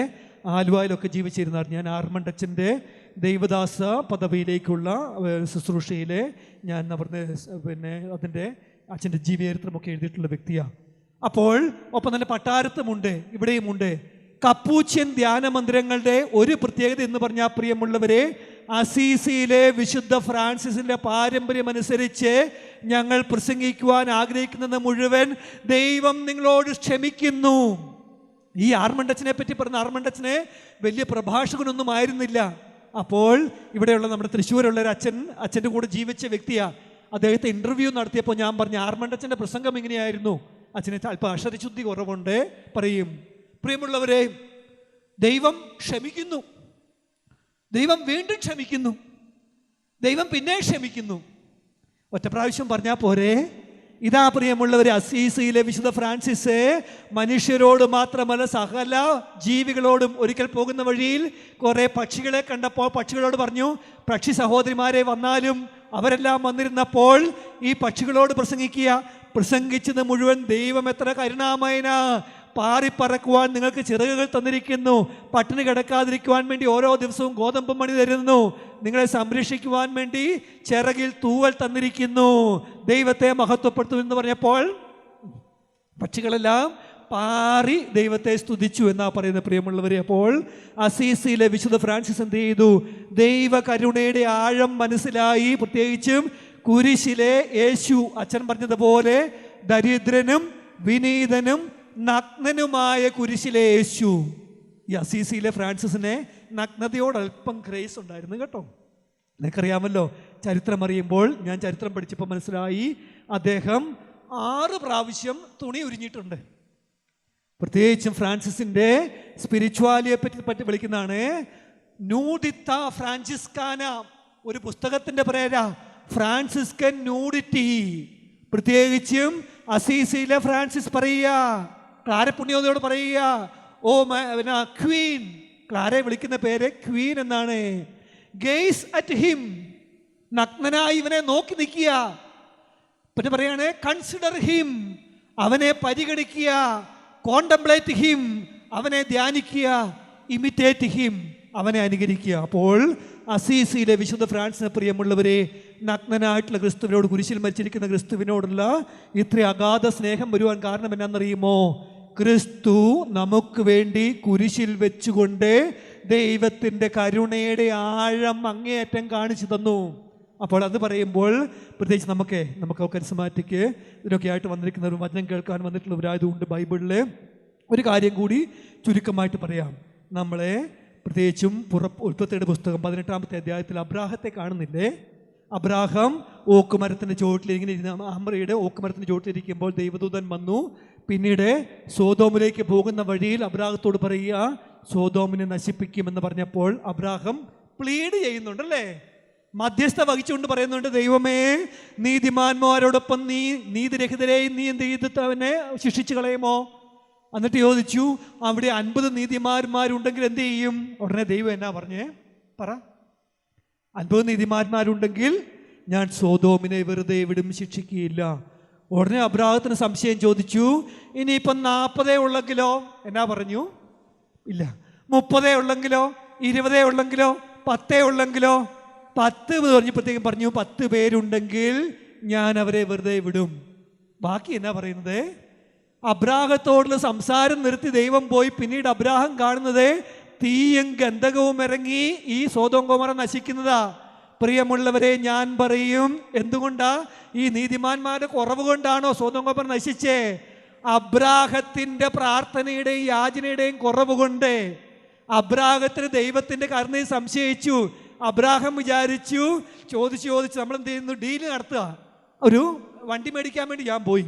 ആലുവയിലൊക്കെ ജീവിച്ചിരുന്ന ഞാൻ ആർമണ്ടച്ചൻ്റെ ദൈവദാസ പദവിയിലേക്കുള്ള ശുശ്രൂഷയിലെ ഞാൻ പിന്നെ അതിൻ്റെ അച്ഛൻ്റെ ജീവചരിത്രമൊക്കെ എഴുതിയിട്ടുള്ള വ്യക്തിയാണ്. അപ്പോൾ ഒപ്പം തന്നെ പട്ടാരത്തുമുണ്ട്, ഇവിടെയുമുണ്ട്. കപ്പൂച്ചിയൻ ധ്യാനമന്ദിരങ്ങളുടെ ഒരു പ്രത്യേകത എന്ന് പറഞ്ഞാൽ പ്രിയമുള്ളവരെ, അസീസിയിലെ വിശുദ്ധ ഫ്രാൻസിസിൻ്റെ പാരമ്പര്യമനുസരിച്ച് ഞങ്ങൾ പ്രസംഗിക്കുവാൻ ആഗ്രഹിക്കുന്നത് മുഴുവൻ ദൈവം നിങ്ങളോട് ക്ഷമിക്കുന്നു. ഈ ആർമണ്ടച്ചനെ പറ്റി പറഞ്ഞ ആർമണ്ടച്ചനെ വലിയ പ്രഭാഷകനൊന്നും ആയിരുന്നില്ല. അപ്പോൾ ഇവിടെയുള്ള നമ്മുടെ തൃശ്ശൂരുള്ള ഒരു അച്ഛൻ്റെ കൂടെ ജീവിച്ച വ്യക്തിയാണ്. അദ്ദേഹത്തെ ഇൻ്റർവ്യൂ നടത്തിയപ്പോൾ ഞാൻ പറഞ്ഞു, ആർമണ്ടച്ചൻ്റെ പ്രസംഗം ഇങ്ങനെയായിരുന്നു. അച്ഛനെ അല്പം അക്ഷരശുദ്ധി കുറവുണ്ട്. പറയും, പ്രിയമുള്ളവരെ, ദൈവം ക്ഷമിക്കുന്നു, ദൈവം വീണ്ടും ക്ഷമിക്കുന്നു, ദൈവം പിന്നെ ക്ഷമിക്കുന്നു. ഒറ്റ പ്രാവശ്യം പറഞ്ഞാൽ പോരെ? ഇതാ പ്രിയമുള്ളവരെ, അസീസിയിലെ വിശുദ്ധ ഫ്രാൻസിസ് മനുഷ്യരോട് മാത്രമല്ല സകല ജീവികളോടും. ഒരിക്കൽ പോകുന്ന വഴിയിൽ കുറേ പക്ഷികളെ കണ്ടപ്പോൾ പക്ഷികളോട് പറഞ്ഞു, പക്ഷി സഹോദരിമാരെ വന്നാലും അവരെല്ലാം വന്നിരുന്നപ്പോൾ ഈ പക്ഷികളോട് പ്രസംഗിച്ചത് മുഴുവൻ ദൈവം എത്ര കരുണാമയനാ, പാറിപ്പറക്കുവാൻ നിങ്ങൾക്ക് ചിറകുകൾ തന്നിരിക്കുന്നു, പട്ടിണി കിടക്കാതിരിക്കുവാൻ വേണ്ടി ഓരോ ദിവസവും ഗോതമ്പ് മണി തരുന്നു, നിങ്ങളെ സംരക്ഷിക്കുവാൻ വേണ്ടി ചിറകിൽ തൂവൽ തന്നിരിക്കുന്നു, ദൈവത്തെ മഹത്വപ്പെടുത്തും എന്ന് പറഞ്ഞപ്പോൾ പക്ഷികളെല്ലാം പാറി ദൈവത്തെ സ്തുതിച്ചു എന്നാ പറയുന്നത്. പ്രിയമുള്ളവരെ, അപ്പോൾ അസീസിയിലെ വിശുദ്ധ ഫ്രാൻസിസ് എന്ത് ചെയ്തു? ദൈവ കരുണയുടെ ആഴം മനസ്സിലായി. പ്രത്യേകിച്ചും കുരിശിലെ യേശു, അച്ഛൻ പറഞ്ഞതുപോലെ ദരിദ്രനും വിനീതനും നഗ്നനുമായ കുരിശിലെ യേശു. ഈ അസീസിയിലെ ഫ്രാൻസിസിനെ നഗ്നതയോട് അല്പം ക്രേസ് ഉണ്ടായിരുന്നു കേട്ടോ. നിനക്കറിയാമല്ലോ, ചരിത്രം അറിയുമ്പോൾ, ഞാൻ ചരിത്രം പഠിച്ചപ്പോൾ മനസ്സിലായി, അദ്ദേഹം 6 പ്രാവശ്യം തുണി ഉരിഞ്ഞിട്ടുണ്ട്. പ്രത്യേകിച്ചും ഫ്രാൻസിസിൻ്റെ സ്പിരിച്വാലിയെ പറ്റി വിളിക്കുന്നതാണ് നൂഡിത്ത ഫ്രാൻസിസ്കാന. ഒരു പുസ്തകത്തിൻ്റെ പേരാ ഫ്രാൻസിസ്കൻ ന്യൂഡിറ്റി. പ്രത്യേകിച്ചും അസീസിയിലെ ഫ്രാൻസിസ് പറയുക, ക്ലാര പുണ്യവതിയോട് പറയുക, ഓ ക്വീൻ, ക്ലാരയെ വിളിക്കുന്ന പേര് ക്വീൻ എന്നാണ്. ഗെയ്സ് അറ്റ് ഹിം, നഗ്നനായി ഇവനെ നോക്കി നിൽക്കുക. പിന്നെ പറയാണ് കൺസിഡർ ഹിം, അവനെ പരിഗണിക്കുക. കോണ്ടംപ്ലേറ്റ് ഹിം, അവനെ ധ്യാനിക്കുക. ഇമിറ്റേറ്റ് ഹിം, അവനെ അനുകരിക്കുക. അപ്പോൾ അസീസിയിലെ വിശുദ്ധ ഫ്രാൻസിനെ പ്രിയമുള്ളവരെ, നഗ്നനായിട്ടുള്ള ക്രിസ്തുവിനോട്, കുരിശിൽ മരിച്ചിരിക്കുന്ന ക്രിസ്തുവിനോടുള്ള ഇത്ര അഗാധ സ്നേഹം വരുവാൻ കാരണം എന്നാണെന്നറിയുമോ? ക്രിസ്തു നമുക്ക് വേണ്ടി കുരിശിൽ വെച്ചുകൊണ്ട് ദൈവത്തിൻ്റെ കരുണയുടെ ആഴം അങ്ങേയറ്റം കാണിച്ചു തന്നു. അപ്പോൾ അത് പറയുമ്പോൾ പ്രത്യേകിച്ച് നമുക്ക് കരിസ്മാറ്റിക് ഇതിനൊക്കെ ആയിട്ട് വന്നിരിക്കുന്ന ഒരു വചനം കേൾക്കാൻ വന്നിട്ടുള്ളവരായതുകൊണ്ട് ബൈബിളിലെ ഒരു കാര്യം കൂടി ചുരുക്കമായിട്ട് പറയാം. നമ്മളെ പ്രത്യേകിച്ചും ഉൽപ്പത്തിയുടെ പുസ്തകം 18-ാമത്തെ അധ്യായത്തിൽ അബ്രാഹത്തെ കാണുന്നില്ലേ? അബ്രാഹം ഓക്കുമരത്തിൻ്റെ ചുവട്ടിൽ ഇങ്ങനെ അമ്രയുടെ ഓക്കുമരത്തിൻ്റെ ചുവട്ടിലിരിക്കുമ്പോൾ ദൈവദൂതൻ വന്നു. പിന്നീട് സോതോമിലേക്ക് പോകുന്ന വഴിയിൽ അബ്രാഹത്തോട് പറയുക, സോതോമിനെ നശിപ്പിക്കുമെന്ന് പറഞ്ഞപ്പോൾ അബ്രാഹം പ്ലീഡ് ചെയ്യുന്നുണ്ടല്ലേ, മധ്യസ്ഥ വഹിച്ചുകൊണ്ട് പറയുന്നുണ്ട്, ദൈവമേ, നീതിമാന്മാരോടൊപ്പം നീതിരഹിതരെയും നീ എന്ത് ചെയ്തിട്ട് അവനെ ശിക്ഷിച്ചു കളയുമോ? എന്നിട്ട് ചോദിച്ചു, അവിടെ 50 നീതിമാന്മാരുണ്ടെങ്കിൽ എന്ത് ചെയ്യും? ഉടനെ ദൈവം എന്നാ പറഞ്ഞേ? പറ. 50 നീതിമാന്മാരുണ്ടെങ്കിൽ ഞാൻ സോദോമിനെ വെറുതെ വിടും, ശിക്ഷിക്കുകയില്ല. ഉടനെ അബ്രാഹത്തിന് സംശയം ചോദിച്ചു, ഇനിയിപ്പം 40 ഉള്ളെങ്കിലോ? എന്നാ പറഞ്ഞു? ഇല്ല. 30 ഉള്ളെങ്കിലോ? 20 ഉള്ളെങ്കിലോ? 10 ഉള്ളെങ്കിലോ? 10 പറഞ്ഞപ്പോഴത്തേക്കും പറഞ്ഞു, 10 പേരുണ്ടെങ്കിൽ ഞാൻ അവരെ വെറുതെ വിടും. ബാക്കി എന്നാ പറയുന്നത്? അബ്രാഹത്തോടുള്ള സംസാരം നിർത്തി ദൈവം പോയി. പിന്നീട് അബ്രാഹം കാണുന്നത് തീയും ഗന്ധകവും ഇറങ്ങി ഈ സോദോം ഗൊമോറ നശിക്കുന്നതാ. പ്രിയമുള്ളവരെ, ഞാൻ പറയും, എന്തുകൊണ്ടാ? ഈ നീതിമാന്മാരുടെ കുറവ് കൊണ്ടാണോ സോദോം ഗൊമോറ നശിച്ചേ? അബ്രാഹത്തിന്റെ പ്രാർത്ഥനയുടെയും യാചനയുടെയും കുറവ് കൊണ്ട്. അബ്രാഹത്തിന് ദൈവത്തിന്റെ കരുണയെ സംശയിച്ചു. അബ്രാഹം വിചാരിച്ചു, ചോദിച്ച് നമ്മൾ എന്ത് ചെയ്യുന്നു? ഡീല് നടത്തുക. ഒരു വണ്ടി മേടിക്കാൻ വേണ്ടി ഞാൻ പോയി.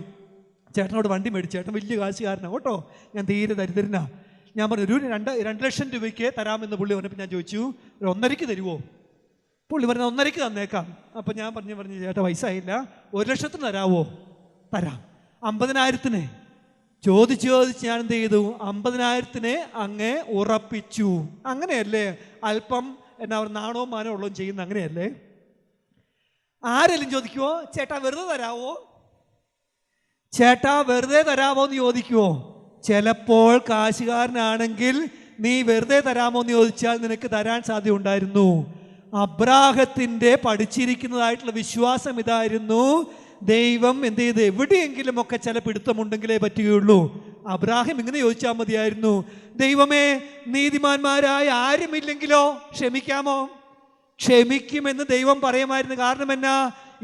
ചേട്ടനോട് വണ്ടി മേടിച്ചു. ചേട്ടൻ വലിയ കാശുകാരനാണ് കേട്ടോ, ഞാൻ തീരെ ദരിദ്രനാ. ഞാൻ പറഞ്ഞു, ഒരു 2 ലക്ഷം രൂപയ്ക്ക് തരാമെന്ന് പുള്ളി പറഞ്ഞപ്പോൾ ഞാൻ ചോദിച്ചു, ഒരു 1.5 തരുമോ? പുള്ളി പറഞ്ഞ 1.5 തന്നേക്കാം. അപ്പം ഞാൻ പറഞ്ഞു ചേട്ടാ പൈസ ആയില്ല, 1 ലക്ഷത്തിന് തരാവോ? തരാം. 50,000 ചോദിച്ച് ഞാൻ എന്ത് ചെയ്തു? 50,000 അങ്ങ് ഉറപ്പിച്ചു. അങ്ങനെയല്ലേ അല്പം എന്നാ നാണവും മാനവും ഉള്ളതും ചെയ്യുന്ന? അങ്ങനെയല്ലേ? ആരെങ്കിലും ചോദിക്കുവോ ചേട്ടാ വെറുതെ തരാവോ? ചേട്ടാ വെറുതെ തരാമോ എന്ന് ചോദിക്കുവോ? ചിലപ്പോൾ കാശുകാരനാണെങ്കിൽ നീ വെറുതെ തരാമോ എന്ന് ചോദിച്ചാൽ നിനക്ക് തരാൻ സാധ്യത ഉണ്ടായിരുന്നു. അബ്രാഹത്തിന്റെ പഠിച്ചിരിക്കുന്നതായിട്ടുള്ള വിശ്വാസം ഇതായിരുന്നു. ദൈവം എന്ത് ചെയ്ത് എവിടെയെങ്കിലും ഒക്കെ ചില പിടുത്തമുണ്ടെങ്കിലേ പറ്റുകയുള്ളൂ. അബ്രാഹിം ഇങ്ങനെ ചോദിച്ചാൽ മതിയായിരുന്നു, ദൈവമേ നീതിമാന്മാരായ ആരുമില്ലെങ്കിലോ ക്ഷമിക്കാമോ? ക്ഷമിക്കുമെന്ന് ദൈവം പറയുമായിരുന്നു. കാരണം എന്നാ?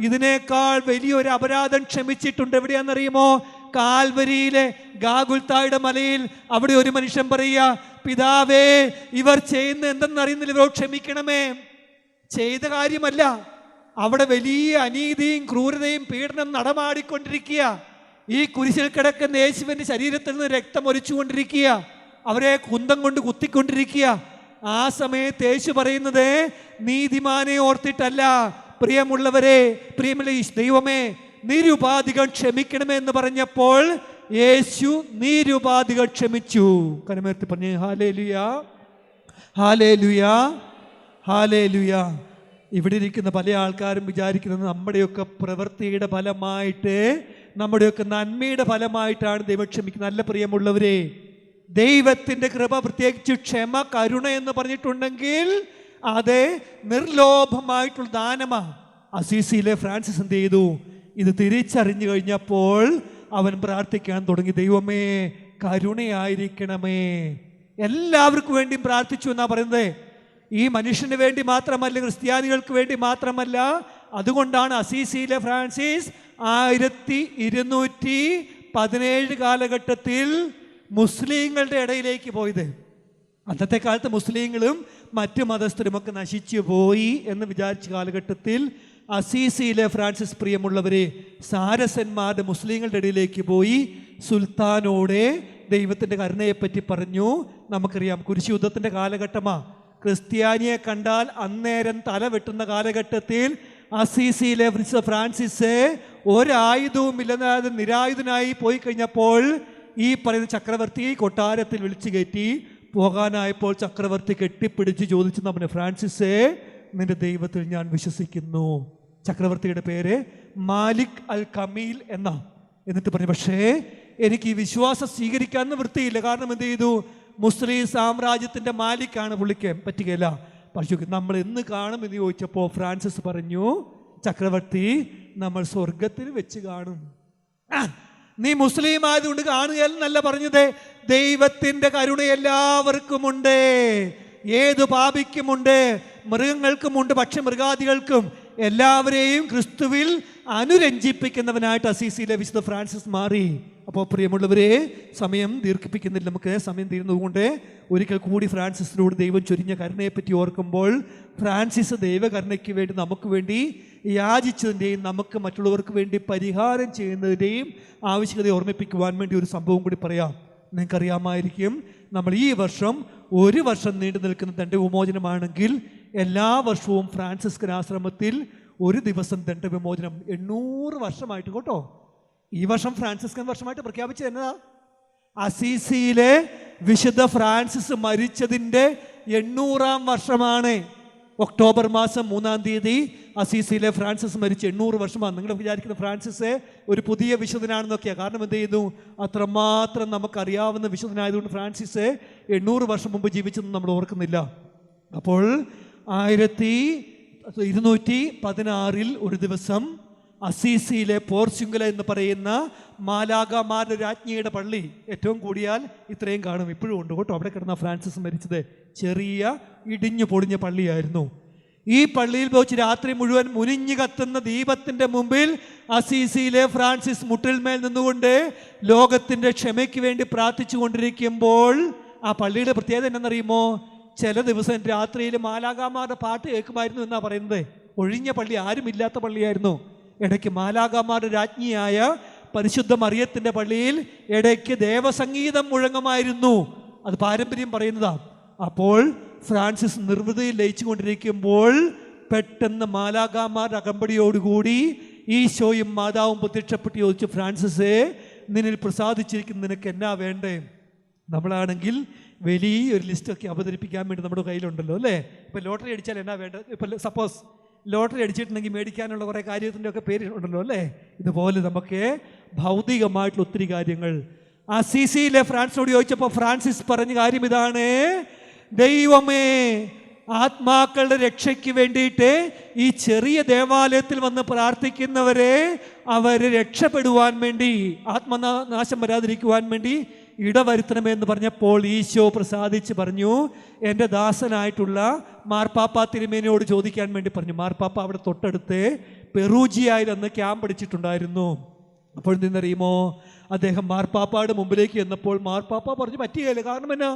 ഇതിനേക്കാൾ വലിയൊരു അപരാധം ക്ഷമിച്ചിട്ടുണ്ട്. എവിടെയാണെന്നറിയുമോ? കാൽവരിയിലെ ഗാഗുൽത്തായുടെ മലയിൽ. അവിടെ ഒരു മനുഷ്യൻ പറയുക, പിതാവേ ഇവർ ചെയ്യുന്ന എന്തെന്നറിയുന്നില്ല, ഇവരോട് ക്ഷമിക്കണമേ. ചെയ്ത കാര്യമല്ല, അവിടെ വലിയ അനീതിയും ക്രൂരതയും പീഡനം നടമാടിക്കൊണ്ടിരിക്കുക. ഈ കുരിശിൽ കിടക്കുന്ന യേശുവിന്റെ ശരീരത്തിൽ നിന്ന് രക്തം ഒലിച്ചുകൊണ്ടിരിക്കുക. അവരെ കുന്തം കൊണ്ട് കുത്തിക്കൊണ്ടിരിക്കുക. ആ സമയത്ത് യേശു പറയുന്നത് നീതിമാനെ ഓർത്തിട്ടല്ല, പ്രിയമുള്ളവരെ, പ്രിയമുള്ള ദൈവമേ നിരുപാധികം ക്ഷമിക്കണമേ എന്ന് പറഞ്ഞപ്പോൾ യേശു നിരുപാധികം ക്ഷമിച്ചു. കരമേർത്തി പറഞ്ഞു ഹല്ലേലൂയ, ഹല്ലേലൂയ, ഹല്ലേലൂയ. ഇവിടെ ഇരിക്കുന്ന പല ആൾക്കാരും വിചാരിക്കുന്നത് നമ്മുടെയൊക്കെ പ്രവൃത്തിയുടെ ഫലമായിട്ട്, നമ്മുടെയൊക്കെ നന്മയുടെ ഫലമായിട്ടാണ് ദൈവം ക്ഷമിക്കുന്നത്. നല്ല പ്രിയമുള്ളവരെ, ദൈവത്തിന്റെ കൃപ, പ്രത്യേകിച്ച് ക്ഷമ, കരുണ എന്ന് പറഞ്ഞിട്ടുണ്ടെങ്കിൽ അത് നിർലോഭമായിട്ടുള്ള ദാനമാണ്. അസീസിയിലെ ഫ്രാൻസിസ് എന്ത് ചെയ്തു? ഇത് തിരിച്ചറിഞ്ഞു കഴിഞ്ഞപ്പോൾ അവൻ പ്രാർത്ഥിക്കാൻ തുടങ്ങി, ദൈവമേ കരുണയായിരിക്കണമേ. എല്ലാവർക്കും വേണ്ടിയും പ്രാർത്ഥിച്ചു എന്നാ പറയുന്നത്. ഈ മനുഷ്യന് വേണ്ടി മാത്രമല്ല, ക്രിസ്ത്യാനികൾക്ക് വേണ്ടി മാത്രമല്ല. അതുകൊണ്ടാണ് അസീസിയിലെ ഫ്രാൻസിസ് 1217 കാലഘട്ടത്തിൽ മുസ്ലിങ്ങളുടെ ഇടയിലേക്ക് പോയത്. അന്നത്തെ കാലത്ത് മുസ്ലിങ്ങളും മറ്റു മതസ്ഥരുമൊക്കെ നശിച്ചു പോയി എന്ന് വിചാരിച്ച കാലഘട്ടത്തിൽ അസീസിയിലെ ഫ്രാൻസിസ്, പ്രിയമുള്ളവരെ, സാരസന്മാരുടെ മുസ്ലിങ്ങളുടെ ഇടയിലേക്ക് പോയി സുൽത്താനോടെ ദൈവത്തിൻ്റെ കരുണയെപ്പറ്റി പറഞ്ഞു. നമുക്കറിയാം, കുരിശുയുദ്ധത്തിൻ്റെ കാലഘട്ടമാണ്. ക്രിസ്ത്യാനിയെ കണ്ടാൽ അന്നേരം തല വെട്ടുന്ന കാലഘട്ടത്തിൽ അസീസിയിലെ ഫ്രാൻസിസ് ഒരായുധവും ഇല്ലെന്നായത് നിരായുധനായി പോയി കഴിഞ്ഞപ്പോൾ ഈ പറയുന്ന ചക്രവർത്തി കൊട്ടാരത്തിൽ വിളിച്ചു കയറ്റി. പോകാനായപ്പോൾ ചക്രവർത്തി കെട്ടിപ്പിടിച്ച് ചോദിച്ചു, നമ്മുടെ ഫ്രാൻസിസേ, നിന്റെ ദൈവത്തിൽ ഞാൻ വിശ്വസിക്കുന്നു. ചക്രവർത്തിയുടെ പേര് മാലിക് അൽ കമീൽ എന്നാ. എന്നിട്ട് പറഞ്ഞു, പക്ഷേ എനിക്ക് ഈ വിശ്വാസം സ്വീകരിക്കാൻ വൃത്തിയില്ല. കാരണം എന്ത് ചെയ്തു? മുസ്ലിം സാമ്രാജ്യത്തിന്റെ മാലിക്കാണ്, പുള്ളിക്ക് പറ്റുകയില്ല. പക്ഷേ നമ്മൾ എന്ന് കാണുമെന്ന് ചോദിച്ചപ്പോൾ ഫ്രാൻസിസ് പറഞ്ഞു, ചക്രവർത്തി, നമ്മൾ സ്വർഗത്തിൽ വെച്ച് കാണും. നീ മുസ്ലിം ആയതുകൊണ്ട് കാണുകയെന്നല്ല പറഞ്ഞത്. ദൈവത്തിന്റെ കരുണ എല്ലാവർക്കുമുണ്ട്, ഏതു പാപിക്കുമുണ്ട്, മൃഗങ്ങൾക്കുമുണ്ട്, പക്ഷിമൃഗാദികൾക്കും. എല്ലാവരെയും ക്രിസ്തുവിൽ അനുരഞ്ജിപ്പിക്കുന്നവനായിട്ട് അസീസിയിലെ വിശുദ്ധ ഫ്രാൻസിസ് മാറി. അപ്പോൾ പ്രിയമുള്ളവരെ, സമയം ദീർഘിപ്പിക്കുന്നില്ല, നമുക്ക് സമയം തീരുന്നതുകൊണ്ട് ഒരിക്കൽ കൂടി ഫ്രാൻസിസിനോട് ദൈവം ചൊരിഞ്ഞ കരുണയെപ്പറ്റി ഓർക്കുമ്പോൾ, ഫ്രാൻസിസ് ദൈവകരുണയ്ക്ക് വേണ്ടി നമുക്ക് വേണ്ടി യാചിച്ചതിൻ്റെയും നമുക്ക് മറ്റുള്ളവർക്ക് വേണ്ടി പരിഹാരം ചെയ്യുന്നതിൻ്റെയും ആവശ്യകത ഓർമ്മിപ്പിക്കുവാൻ വേണ്ടി ഒരു സംഭവം കൂടി പറയാം. നിങ്ങൾക്കറിയാമായിരിക്കും, നമ്മൾ ഈ വർഷം 1 വർഷം നീണ്ടു നിൽക്കുന്ന ദണ്ഡവിമോചനമാണെങ്കിൽ എല്ലാ വർഷവും ഫ്രാൻസിസ്കൻ ആശ്രമത്തിൽ 1 ദിവസം ദണ്ഡവിമോചനം 800 വർഷമായിട്ട് കേട്ടോ. ഈ വർഷം ഫ്രാൻസിസ്കൻ വർഷമായിട്ട് പ്രഖ്യാപിച്ചത് എന്നതാ? അസീസിയിലെ വിശുദ്ധ ഫ്രാൻസിസ് മരിച്ചതിൻ്റെ 800-ാം വർഷമാണ്. ഒക്ടോബർ മാസം 3-ാം തീയതി അസീസിയിലെ ഫ്രാൻസിസ് മരിച്ച് 800 വർഷമാണ്. നിങ്ങൾ വിചാരിക്കുന്ന ഫ്രാൻസിസ് ഒരു പുതിയ വിശുദ്ധനാണെന്നൊക്കെയാണ്. കാരണം എന്ത് ചെയ്യുന്നു, അത്രമാത്രം നമുക്കറിയാവുന്ന വിശുദ്ധനായതുകൊണ്ട് ഫ്രാൻസിസ് 800 വർഷം മുമ്പ് ജീവിച്ചെന്ന് നമ്മൾ ഓർക്കുന്നില്ല. അപ്പോൾ 1216 ഒരു ദിവസം അസീസിയിലെ പോർച്ചുഗൽ എന്ന് പറയുന്ന മാലാഖമാരുടെ രാജ്ഞിയുടെ പള്ളി, ഏറ്റവും കൂടിയാൽ ഇത്രയും കാണും, ഇപ്പോഴും ഉണ്ട് കേട്ടോ, അവിടെ കിടന്ന ഫ്രാൻസിസ് മരിച്ചത്. ചെറിയ ഇടിഞ്ഞു പൊളിഞ്ഞ പള്ളിയായിരുന്നു. ഈ പള്ളിയിൽ വെച്ച് രാത്രി മുഴുവൻ മുനിഞ്ഞു കത്തുന്ന ദീപത്തിൻ്റെ മുമ്പിൽ അസീസിയിലെ ഫ്രാൻസിസ് മുട്ടിൽമേൽ നിന്നുകൊണ്ട് ലോകത്തിൻ്റെ ക്ഷമയ്ക്ക് വേണ്ടി പ്രാർത്ഥിച്ചു കൊണ്ടിരിക്കുമ്പോൾ ആ പള്ളിയുടെ പ്രത്യേകത എന്നറിയുമോ? ചില ദിവസം രാത്രിയിൽ മാലാഖമാരുടെ പാട്ട് കേൾക്കുമായിരുന്നു എന്നാണ് പറയുന്നത്. ഒഴിഞ്ഞ പള്ളി, ആരുമില്ലാത്ത പള്ളിയായിരുന്നു. ഇടയ്ക്ക് മാലാഖമാരുടെ രാജ്ഞിയായ പരിശുദ്ധ മറിയത്തിൻ്റെ പള്ളിയിൽ ഇടയ്ക്ക് ദേവസംഗീതം മുഴങ്ങുമായിരുന്നു. അത് പാരമ്പര്യം പറയുന്നതാണ്. അപ്പോൾ ഫ്രാൻസിസ് നിർവൃതിയിൽ ലയിച്ചു കൊണ്ടിരിക്കുമ്പോൾ പെട്ടെന്ന് മാലാഖമാരുടെ അകമ്പടിയോടുകൂടി ഈശോയും മാതാവും പ്രത്യക്ഷപ്പെട്ട് ചോദിച്ചു, ഫ്രാൻസിസേ, നിന്നിൽ പ്രസാദിച്ചിരിക്കുന്ന നിനക്ക് എന്നാ വേണ്ടേ? നമ്മളാണെങ്കിൽ വലിയൊരു ലിസ്റ്റൊക്കെ അവതരിപ്പിക്കാൻ വേണ്ടി നമ്മുടെ കയ്യിലുണ്ടല്ലോ അല്ലേ. ഇപ്പം ലോട്ടറി അടിച്ചാൽ എന്നാ വേണ്ടത്? ഇപ്പം സപ്പോസ് ലോട്ടറി അടിച്ചിട്ടുണ്ടെങ്കിൽ മേടിക്കാനുള്ള കുറേ കാര്യത്തിൻ്റെ ഒക്കെ പേര് ഉണ്ടല്ലോ അല്ലേ. ഇതുപോലെ നമുക്ക് ഭൗതികമായിട്ടുള്ള ഒത്തിരി കാര്യങ്ങൾ. അസീസിയിലെ ഫ്രാൻസിനോട് ചോദിച്ചപ്പോൾ ഫ്രാൻസിസ് പറഞ്ഞ കാര്യം ഇതാണ്: ദൈവമേ, ആത്മാക്കളുടെ രക്ഷയ്ക്ക് വേണ്ടിയിട്ട് ഈ ചെറിയ ദേവാലയത്തിൽ വന്ന് പ്രാർത്ഥിക്കുന്നവരെ അവർ രക്ഷപ്പെടുവാൻ വേണ്ടി, ആത്മനാശം വരാതിരിക്കുവാൻ വേണ്ടി ഇടവരുത്തണമെന്ന് പറഞ്ഞപ്പോൾ ഈശോ പ്രസാദിച്ച് പറഞ്ഞു, എൻ്റെ ദാസനായിട്ടുള്ള മാർപ്പാപ്പ തിരുമേനിയോട് ചോദിക്കാൻ വേണ്ടി പറഞ്ഞു. മാർപ്പാപ്പ അവിടെ തൊട്ടടുത്ത് പെറൂജിയയിൽ അന്ന് ക്യാമ്പ് അടിച്ചിട്ടുണ്ടായിരുന്നു. അപ്പോൾ നിന്നറിയുമോ, അദ്ദേഹം മാർപ്പാപ്പയുടെ മുമ്പിലേക്ക് ചെന്നപ്പോൾ മാർപ്പാപ്പ പറഞ്ഞു പറ്റുകയില്ല. കാരണം എന്നാ,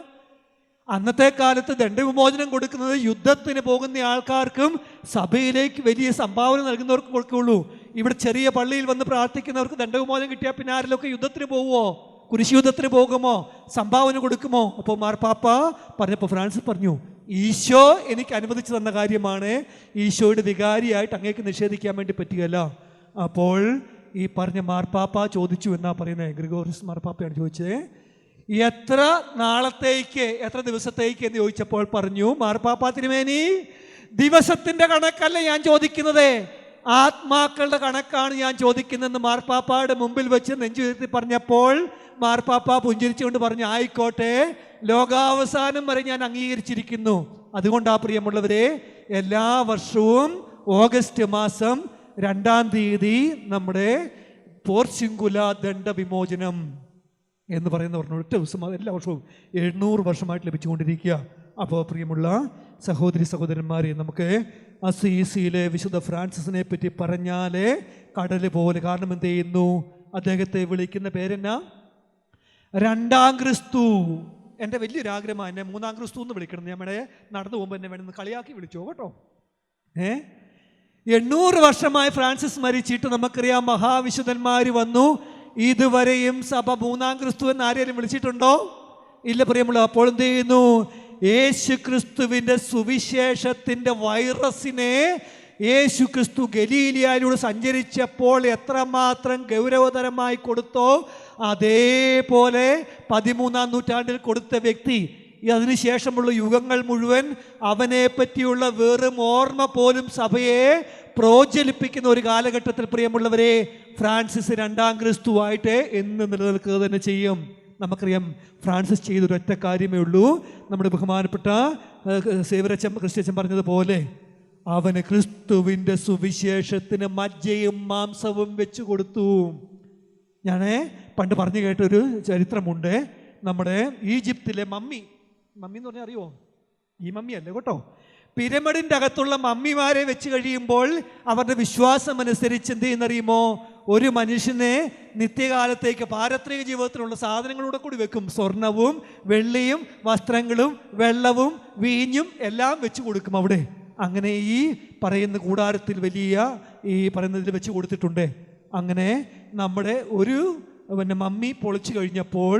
അന്നത്തെ കാലത്ത് ദണ്ഡവിമോചനം കൊടുക്കുന്നത് യുദ്ധത്തിന് പോകുന്ന ആൾക്കാർക്കും സഭയിലേക്ക് വലിയ സംഭാവന നൽകുന്നവർക്ക് കൊടുക്കുകയുള്ളൂ. ഇവിടെ ചെറിയ പള്ളിയിൽ വന്ന് പ്രാർത്ഥിക്കുന്നവർക്ക് ദണ്ഡവിമോചനം കിട്ടിയാൽ പിന്നെ ആരിലൊക്കെ യുദ്ധത്തിന് പോവുമോ, കുരിശുയുദ്ധത്തിന് പോകുമോ, സംഭാവന കൊടുക്കുമോ? അപ്പോൾ മാർപ്പാപ്പ പറഞ്ഞപ്പോൾ ഫ്രാൻസിസ് പറഞ്ഞു, ഈശോ എനിക്ക് അനുവദിച്ചു തന്ന കാര്യമാണ്, ഈശോയുടെ വികാരിയായിട്ട് അങ്ങേക്ക് നിഷേധിക്കാൻ വേണ്ടി പറ്റുകയല്ല. അപ്പോൾ ഈ പറഞ്ഞ മാർപ്പാപ്പ ചോദിച്ചു എന്നാ പറയുന്നത്, ഗ്രിഗോറിയസ് മാർപ്പാപ്പയാണ് ചോദിച്ചത്, എത്ര നാളത്തേക്ക്, എത്ര ദിവസത്തേക്ക് എന്ന് ചോദിച്ചപ്പോൾ പറഞ്ഞു, മാർപ്പാപ്പ തിരുമേനി, ദിവസത്തിൻ്റെ കണക്കല്ല ഞാൻ ചോദിക്കുന്നത്, ആത്മാക്കളുടെ കണക്കാണ് ഞാൻ ചോദിക്കുന്നതെന്ന് മാർപ്പാപ്പയുടെ മുമ്പിൽ വെച്ച് നെഞ്ചുയർത്തി പറഞ്ഞപ്പോൾ മാർപ്പാപ്പ പുഞ്ചിരിച്ചുകൊണ്ട് പറഞ്ഞു, ആയിക്കോട്ടെ, ലോകാവസാനം വരെ ഞാൻ അംഗീകരിച്ചിരിക്കുന്നു. അതുകൊണ്ടാ പ്രിയമുള്ളവരെ, എല്ലാ വർഷവും ഓഗസ്റ്റ് മാസം 2-ാം തീയതി നമ്മുടെ പോർച്ചുഗൽ ദണ്ഡവിമോചനം എന്ന് പറയുന്ന പറഞ്ഞ ഒറ്റ ദിവസം എല്ലാ വർഷവും 800 വർഷമായിട്ട് ലഭിച്ചുകൊണ്ടിരിക്കുക. അപ്പോൾ പ്രിയമുള്ള സഹോദരി സഹോദരന്മാരെ, നമുക്ക് അസീസിയിലെ വിശുദ്ധ ഫ്രാൻസിസിനെ പറ്റി പറഞ്ഞാലേ കടല് പോലെ. കാരണം എന്ത് ചെയ്യുന്നു, അദ്ദേഹത്തെ വിളിക്കുന്ന പേരെന്നാ, 2-ാം ക്രിസ്തു. എൻ്റെ വലിയൊരു ആഗ്രഹമാണ് എന്നെ 3-ാം ക്രിസ്തു എന്ന് വിളിക്കണം. നമ്മുടെ നടന്നു പോകുമ്പോൾ എന്നെ വേണമെന്ന് കളിയാക്കി വിളിച്ചോ കേട്ടോ. 800 വർഷമായി ഫ്രാൻസിസ് മരിച്ചിട്ട് നമുക്കറിയാം മഹാവിശുദ്ധന്മാർ വന്നു. ഇതുവരെയും സഭ 3-ാം ക്രിസ്തു എന്ന് ആരെയും വിളിച്ചിട്ടുണ്ടോ? ഇല്ല പ്രിയമുള്ള. അപ്പോൾ എന്ത് ചെയ്യുന്നു, യേശു ക്രിസ്തുവിൻ്റെ സുവിശേഷത്തിൻ്റെ വൈറസിനെ യേശു ക്രിസ്തു ഗലീലിയയിലൂടെ സഞ്ചരിച്ചപ്പോൾ എത്രമാത്രം ഗൗരവതരമായി കൊടുത്തോ അതേപോലെ 13-ാം നൂറ്റാണ്ടിൽ കൊടുത്ത വ്യക്തി അതിനുശേഷമുള്ള യുഗങ്ങൾ മുഴുവൻ അവനെ പറ്റിയുള്ള വെറും ഓർമ്മ പോലും സഭയെ പ്രോജ്വലിപ്പിക്കുന്ന ഒരു കാലഘട്ടത്തിൽ പ്രിയമുള്ളവരെ ഫ്രാൻസിസ് 2-ാം ക്രിസ്തുവായിട്ട് എന്ന് നിലനിൽക്കുക തന്നെ ചെയ്യും. നമുക്കറിയാം ഫ്രാൻസിസ് ചെയ്തൊരൊറ്റ കാര്യമേ ഉള്ളൂ. നമ്മുടെ ബഹുമാനപ്പെട്ട സേവരച്ചൻ ക്രിസ്ത്യച്ചൻ പറഞ്ഞതുപോലെ അവന് ക്രിസ്തുവിൻ്റെ സുവിശേഷത്തിന് മജ്ജയും മാംസവും വെച്ചു കൊടുത്തു. ഞാൻ പണ്ട് പറഞ്ഞു കേട്ടൊരു ചരിത്രമുണ്ട്. നമ്മുടെ ഈജിപ്തിലെ മമ്മി എന്ന് പറഞ്ഞാൽ അറിയുമോ? ഈ മമ്മി അല്ലേ കേട്ടോ. പിരമിഡിൻ്റെ അകത്തുള്ള മമ്മിമാരെ വെച്ച് കഴിയുമ്പോൾ അവരുടെ വിശ്വാസം അനുസരിച്ച് എന്ത് ചെയ്യുന്നറിയുമോ, ഒരു മനുഷ്യനെ നിത്യകാലത്തേക്ക് പാരത്രിക ജീവിതത്തിലുള്ള സാധനങ്ങളൂടെ കൂടി വെക്കും. സ്വർണവും വെള്ളിയും വസ്ത്രങ്ങളും വെള്ളവും വീഞ്ഞും എല്ലാം വെച്ച് കൊടുക്കും അവിടെ. അങ്ങനെ ഈ പറയുന്ന കൂടാരത്തിൽ വലിയ ഈ പറയുന്നതിൽ വെച്ച് കൊടുത്തിട്ടുണ്ട്. അങ്ങനെ നമ്മുടെ ഒരു മമ്മി പൊളിച്ചു കഴിഞ്ഞപ്പോൾ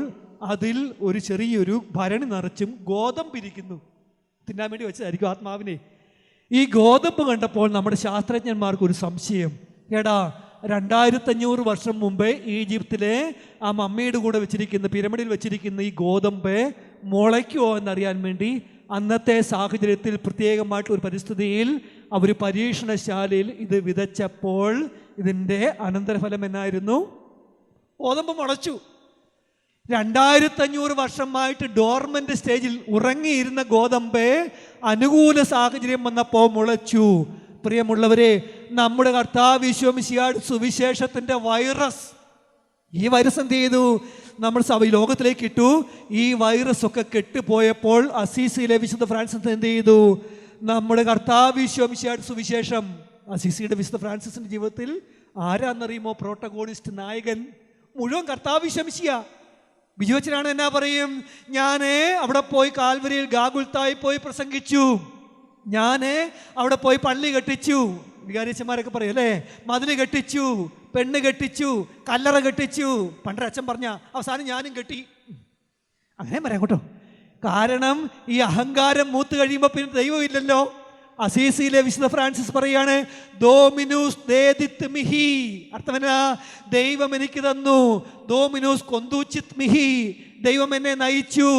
അതിൽ ഒരു ചെറിയൊരു ഭരണി നിറച്ചും ഗോതമ്പിരിക്കുന്നു. തിന്നാൻ വേണ്ടി വെച്ചതായിരിക്കും ആത്മാവിനെ. ഈ ഗോതമ്പ് കണ്ടപ്പോൾ നമ്മുടെ ശാസ്ത്രജ്ഞന്മാർക്ക് ഒരു സംശയം, എടാ 2500 വർഷം മുമ്പേ ഈജിപ്തിലെ ആ മമ്മിയുടെ കൂടെ വെച്ചിരിക്കുന്ന പിരമിഡിൽ വെച്ചിരിക്കുന്ന ഈ ഗോതമ്പ് മുളയ്ക്കുമോ എന്നറിയാൻ വേണ്ടി അന്നത്തെ സാഹചര്യത്തിൽ പ്രത്യേകമായിട്ട് ഒരു പരിസ്ഥിതിയിൽ അവർ പരീക്ഷണശാലയിൽ ഇത് വിതച്ചപ്പോൾ ഇതിൻ്റെ അനന്തരഫലം എന്നായിരുന്നു? ഗോതമ്പ് മുളച്ചു. 2500 വർഷമായിട്ട് ഡോർമെന്റ് സ്റ്റേജിൽ ഉറങ്ങിയിരുന്ന ഗോതമ്പ് അനുകൂല സാഹചര്യം വന്നപ്പോൾ മുളച്ചു. പ്രിയമുള്ളവരെ, നമ്മുടെ കർത്താവ് യേശു മിശിഹായുടെ സുവിശേഷത്തിന്റെ വൈറസ്, ഈ വൈറസ് എന്ത് ചെയ്തു? നമ്മൾ ലോകത്തിലേക്ക് ഇട്ടു. ഈ വൈറസ് ഒക്കെ കെട്ടുപോയപ്പോൾ അസീസിയിലെ വിശുദ്ധ ഫ്രാൻസിസ് എന്ത് ചെയ്തു? നമ്മുടെ കർത്താവ് യേശു മിശിഹായുടെ സുവിശേഷം, അസീസിയുടെ വിശുദ്ധ ഫ്രാൻസിസിന്റെ ജീവിതത്തിൽ ആരാന്നറിയുമോ പ്രോട്ടഗോണിസ്റ്റ്, നായകൻ മുഴുവൻ കർത്താവ് യേശു മിശിഹാ. ബിജുവച്ചനാണ് എന്നാ പറയും? ഞാന് അവിടെ പോയി കാൽവരിയിൽ ഗാഗുൽത്തായി പോയി പ്രസംഗിച്ചു, ഞാന് അവിടെ പോയി പള്ളി കെട്ടിച്ചു, വികാരിച്ചന്മാരൊക്കെ പറയും അല്ലേ, മതില് കെട്ടിച്ചു, പെണ്ണ് കെട്ടിച്ചു, കല്ലറ കെട്ടിച്ചു. പണ്ടൊരു അച്ഛൻ പറഞ്ഞ അവസാനം ഞാനും കെട്ടി. അങ്ങനെ പറയാം കേട്ടോ. കാരണം ഈ അഹങ്കാരം മൂത്ത് കഴിയുമ്പോൾ പിന്നെ ദൈവം ഇല്ലല്ലോ. അസീസിയിലെ വിശുദ്ധ ഫ്രാൻസിസ് പറയാണ്, ഡോമിനൂസ് ദേദിത് മിഹി, അർത്ഥമെന്നാ? ദൈവം എനിക്ക് തന്നു. ഡോമിനൂസ് കൊന്തൂച്ചിത് മിഹി, ദൈവം എന്നെ നയിച്ചു.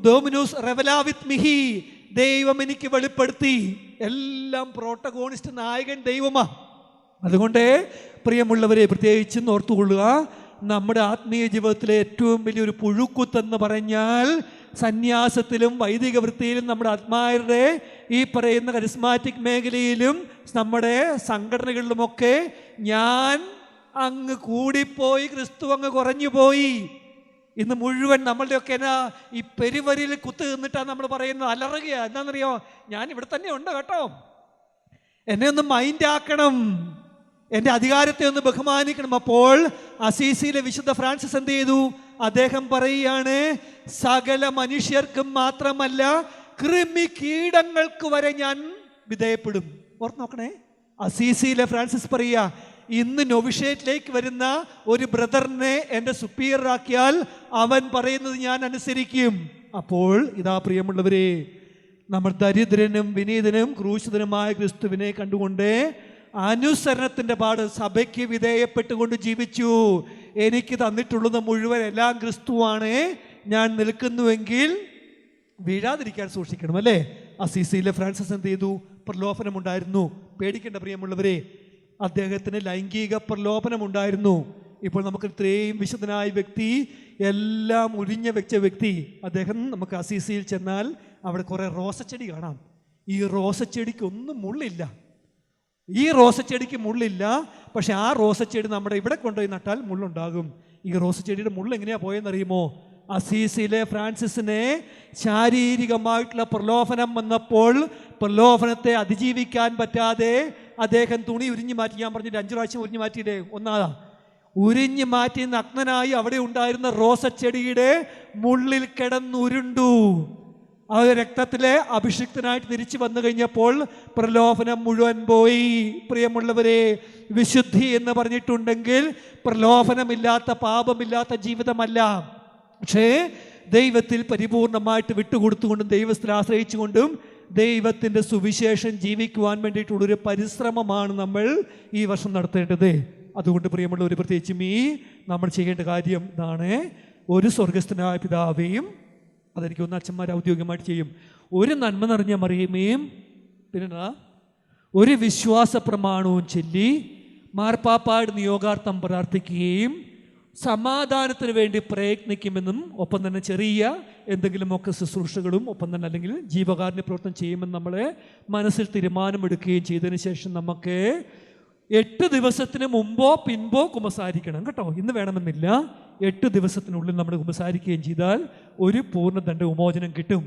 ഡോമിനൂസ് റെവലാവിത് മിഹി, ദൈവം എനിക്ക് വെളിപ്പെടുത്തി. എല്ലാം പ്രോട്ടഗോണിസ്റ്റ്, നായകൻ ദൈവമാ. അതുകൊണ്ട് പ്രിയമുള്ളവരെ, പ്രത്യേകിച്ച് ഓർത്തുകൊള്ളുക, നമ്മുടെ ആത്മീയ ജീവിതത്തിലെ ഏറ്റവും വലിയൊരു പുഴുക്കുത്തെന്ന് പറഞ്ഞാൽ സന്യാസത്തിലും വൈദിക വൃത്തിയിലും നമ്മുടെ ആത്മാരുടെ ഈ പറയുന്ന കരിസ്മാറ്റിക് മേഖലയിലും നമ്മുടെ സംഘടനകളിലുമൊക്കെ ഞാൻ അങ്ങ് കൂടിപ്പോയി, ക്രിസ്തു അങ്ങ് കുറഞ്ഞു പോയി. ഇന്ന് മുഴുവൻ നമ്മളുടെയൊക്കെ എന്നാ ഈ പെരുവരിയിൽ കുത്തു നിന്നിട്ടാണ് നമ്മൾ പറയുന്നത്, അലറുകയാണ്. എന്താണെന്നറിയോ? ഞാൻ ഇവിടെ തന്നെ ഉണ്ട് കേട്ടോ, എന്നെ ഒന്ന് മൈൻഡ് ആക്കണം, എൻ്റെ അധികാരത്തെ ഒന്ന് ബഹുമാനിക്കണം. അപ്പോൾ അസീസിയിലെ വിശുദ്ധ ഫ്രാൻസിസ് എന്ത് ചെയ്തു? അദ്ദേഹം പറയുകയാണ്, സകല മനുഷ്യർക്കും മാത്രമല്ല കൃമി കീടങ്ങൾക്ക് വരെ ഞാൻ വിധേയപ്പെടും. ഓർത്ത് നോക്കണേ, അസീസിയിലെ ഫ്രാൻസിസ് പറയുക, ഇന്ന് നൊവിഷേറ്റിലേക്ക് വരുന്ന ഒരു ബ്രദറിനെ എൻ്റെ സുപ്പീരിയർ ആക്കിയാൽ അവൻ പറയുന്നത് ഞാൻ അനുസരിക്കും. അപ്പോൾ ഇതാ പ്രിയമുള്ളവരെ, നമ്മൾ ദരിദ്രനും വിനീതനും ക്രൂശിതനുമായ ക്രിസ്തുവിനെ കണ്ടുകൊണ്ട് അനുസരണത്തിൻ്റെ പാട് സഭയ്ക്ക് വിധേയപ്പെട്ടുകൊണ്ട് ജീവിച്ചു. എനിക്ക് തന്നിട്ടുള്ളത് മുഴുവൻ എല്ലാം ക്രിസ്തുവാണ്, ഞാൻ നിൽക്കുന്നുവെങ്കിൽ വീഴാതിരിക്കാൻ സൂക്ഷിക്കണം അല്ലേ. അസീസിയിലെ ഫ്രാൻസിസ് എന്ത് ചെയ്തു? പ്രലോഭനമുണ്ടായിരുന്നു. പേടിക്കേണ്ട പ്രിയമുള്ളവരെ, അദ്ദേഹത്തിന് ലൈംഗിക പ്രലോഭനമുണ്ടായിരുന്നു. ഇപ്പോൾ നമുക്ക് ഇത്രയും വിശുദ്ധനായ വ്യക്തി, എല്ലാം ഉരിഞ്ഞ വെച്ച വ്യക്തി, അദ്ദേഹം നമുക്ക് അസീസിയിൽ ചെന്നാൽ അവിടെ കുറേ റോസച്ചെടി കാണാം. ഈ റോസച്ചെടിക്കൊന്നും മുള്ളില്ല, ഈ റോസച്ചെടിക്ക് മുള്ളില്ല. പക്ഷെ ആ റോസച്ചെടി നമ്മുടെ ഇവിടെ കൊണ്ടുപോയി നട്ടാൽ മുള്ളുണ്ടാകും. ഈ റോസച്ചെടിയുടെ മുള്ള എങ്ങനെയാണ് പോയെന്നറിയുമോ? അസീസിലെ ഫ്രാൻസിസിനെ ശാരീരികമായിട്ടുള്ള പ്രലോഭനം വന്നപ്പോൾ പ്രലോഭനത്തെ അതിജീവിക്കാൻ പറ്റാതെ അദ്ദേഹം തുണി ഉരിഞ്ഞു മാറ്റി. ഞാൻ പറഞ്ഞിട്ട് 5 പ്രാവശ്യം ഉരിഞ്ഞു മാറ്റിയില്ലേ? ഒന്നാമതാ ഉരിഞ്ഞു മാറ്റി നഗ്നനായി അവിടെ ഉണ്ടായിരുന്ന റോസച്ചെടിയുടെ മുള്ളിൽ കിടന്നുരുണ്ടു. ആ രക്തത്തിലെ അഭിഷിക്തനായിട്ട് തിരിച്ചു വന്നു കഴിഞ്ഞപ്പോൾ പ്രലോഭനം മുഴുവൻ പോയി. പ്രിയമുള്ളവരെ, വിശുദ്ധി എന്ന് പറഞ്ഞിട്ടുണ്ടെങ്കിൽ പ്രലോഭനമില്ലാത്ത പാപമില്ലാത്ത ജീവിതമല്ല. പക്ഷേ ദൈവത്തിൽ പരിപൂർണമായിട്ട് വിട്ടുകൊടുത്തുകൊണ്ടും ദൈവത്തിൽ ആശ്രയിച്ചുകൊണ്ടും ദൈവത്തിൻ്റെ സുവിശേഷം ജീവിക്കുവാൻ വേണ്ടിയിട്ടുള്ളൊരു പരിശ്രമമാണ് നമ്മൾ ഈ വർഷം നടത്തേണ്ടത്. അതുകൊണ്ട് പ്രിയമുള്ളവർ, പ്രത്യേകിച്ചും ഈ നമ്മൾ ചെയ്യേണ്ട കാര്യം ഇതാണ്. ഒരു സ്വർഗസ്ഥനായ പിതാവേയും, അതെനിക്ക് ഒന്ന് അച്ഛന്മാർ ഔദ്യോഗികമായിട്ട് ചെയ്യും, ഒരു നന്മ നിറഞ്ഞ മറിയമേയും, പിന്നെ ഒരു വിശ്വാസ പ്രമാണവും ചൊല്ലി മാർപ്പാപ്പായുടെ നിയോഗാർത്ഥം പ്രാർത്ഥിക്കുകയും സമാധാനത്തിന് വേണ്ടി പ്രയത്നിക്കുമെന്നും ഒപ്പം തന്നെ ചെറിയ എന്തെങ്കിലുമൊക്കെ ശുശ്രൂഷകളും ഒപ്പം തന്നെ അല്ലെങ്കിൽ ജീവകാരുണ്യ പ്രവർത്തനം ചെയ്യുമെന്ന് നമ്മളെ മനസ്സിൽ തീരുമാനമെടുക്കുകയും ചെയ്തതിന് ശേഷം നമുക്ക് 8 ദിവസത്തിന് മുമ്പോ പിൻപോ കുമ്പസാരിക്കണം കേട്ടോ. ഇന്ന് വേണമെന്നില്ല, 8 ദിവസത്തിനുള്ളിൽ നമ്മൾ കുമ്പസാരിക്കുകയും ചെയ്താൽ ഒരു പൂർണ്ണദണ്ഡ വിമോചനം കിട്ടും.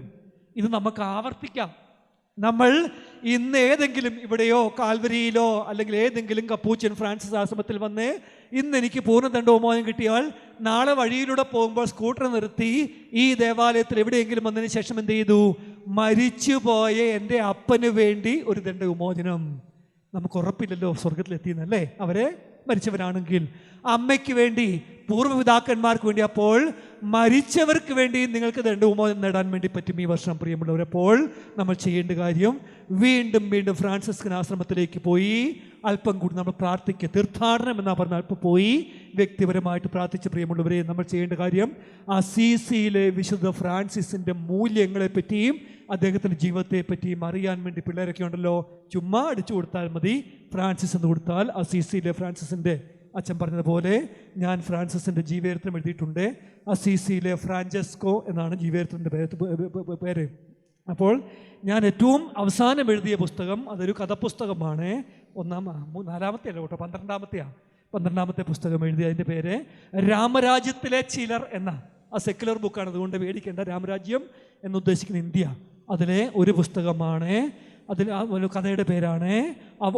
ഇത് നമുക്ക് ആവർത്തിക്കാം. നമ്മൾ ഇന്ന് ഏതെങ്കിലും ഇവിടെയോ കാൽവരിയിലോ അല്ലെങ്കിൽ ഏതെങ്കിലും കപ്പൂച്ചൻ ഫ്രാൻസിസ് ആശ്രമത്തിൽ വന്ന് ഇന്ന് എനിക്ക് പൂർണ്ണദണ്ഡ വിമോചനം കിട്ടിയാൽ നാളെ വഴിയിലൂടെ പോകുമ്പോൾ സ്കൂട്ടർ നിർത്തി ഈ ദേവാലയത്തിൽ എവിടെയെങ്കിലും വന്നതിന് ശേഷം എന്ത് ചെയ്തു? മരിച്ചുപോയ എൻ്റെ അപ്പന് വേണ്ടി ഒരു ദണ്ഡ വിമോചനം. നമുക്ക് ഉറപ്പില്ലല്ലോ സ്വർഗത്തിലെത്തിയെന്നല്ലേ, അവരെ മരിച്ചവരാണെങ്കിൽ. അമ്മയ്ക്ക് വേണ്ടി, പൂർവ്വപിതാക്കന്മാർക്ക് വേണ്ടി, അപ്പോൾ മരിച്ചവർക്ക് വേണ്ടി നിങ്ങൾക്ക് ദണ്ഡവുമോ നേടാൻ വേണ്ടി പറ്റും ഈ വർഷം പ്രിയമുള്ളവർ. അപ്പോൾ നമ്മൾ ചെയ്യേണ്ട കാര്യം വീണ്ടും വീണ്ടും ഫ്രാൻസിസ്കൻ ആശ്രമത്തിലേക്ക് പോയി അല്പം കൂടി നമ്മൾ പ്രാർത്ഥിക്കുക. തീർത്ഥാടനം എന്നാ പറഞ്ഞാൽ അല്പം പോയി വ്യക്തിപരമായിട്ട് പ്രാർത്ഥിച്ച പ്രിയമുള്ളവരെ, നമ്മൾ ചെയ്യേണ്ട കാര്യം അസീസിയിലെ വിശുദ്ധ ഫ്രാൻസിസിൻ്റെ മൂല്യങ്ങളെപ്പറ്റിയും അദ്ദേഹത്തിൻ്റെ ജീവിതത്തെ പറ്റിയും അറിയാൻ വേണ്ടി പിള്ളേരൊക്കെ ഉണ്ടല്ലോ, ചുമ്മാ അടിച്ചു കൊടുത്താൽ മതി. ഫ്രാൻസിസ് എന്ന് കൊടുത്താൽ അസീസിയിലെ ഫ്രാൻസിസിൻ്റെ, അച്ഛൻ പറഞ്ഞതുപോലെ ഞാൻ ഫ്രാൻസിസിൻ്റെ ജീവചരിത്രം എഴുതിയിട്ടുണ്ട്. അസീസിയിലെ ഫ്രാഞ്ചെസ്കോ എന്നാണ് ജീവചരിത്രത്തിൻ്റെ പേര്. അപ്പോൾ ഞാൻ ഏറ്റവും അവസാനം എഴുതിയ പുസ്തകം അതൊരു കഥപുസ്തകമാണ്. 4-ാമത്തെ അല്ല കേട്ടോ, 12-ാമത്തെ പുസ്തകം എഴുതി. അതിൻ്റെ പേര് രാമരാജ്യത്തിലെ ചിലർ എന്ന സെക്കുലർ ബുക്കാണ്, അതുകൊണ്ട് പേടിക്കേണ്ട. രാമരാജ്യം എന്നുദ്ദേശിക്കുന്ന ഇന്ത്യ, അതിലെ ഒരു പുസ്തകമാണ്. അതിൽ ഒരു കഥയുടെ പേരാണ്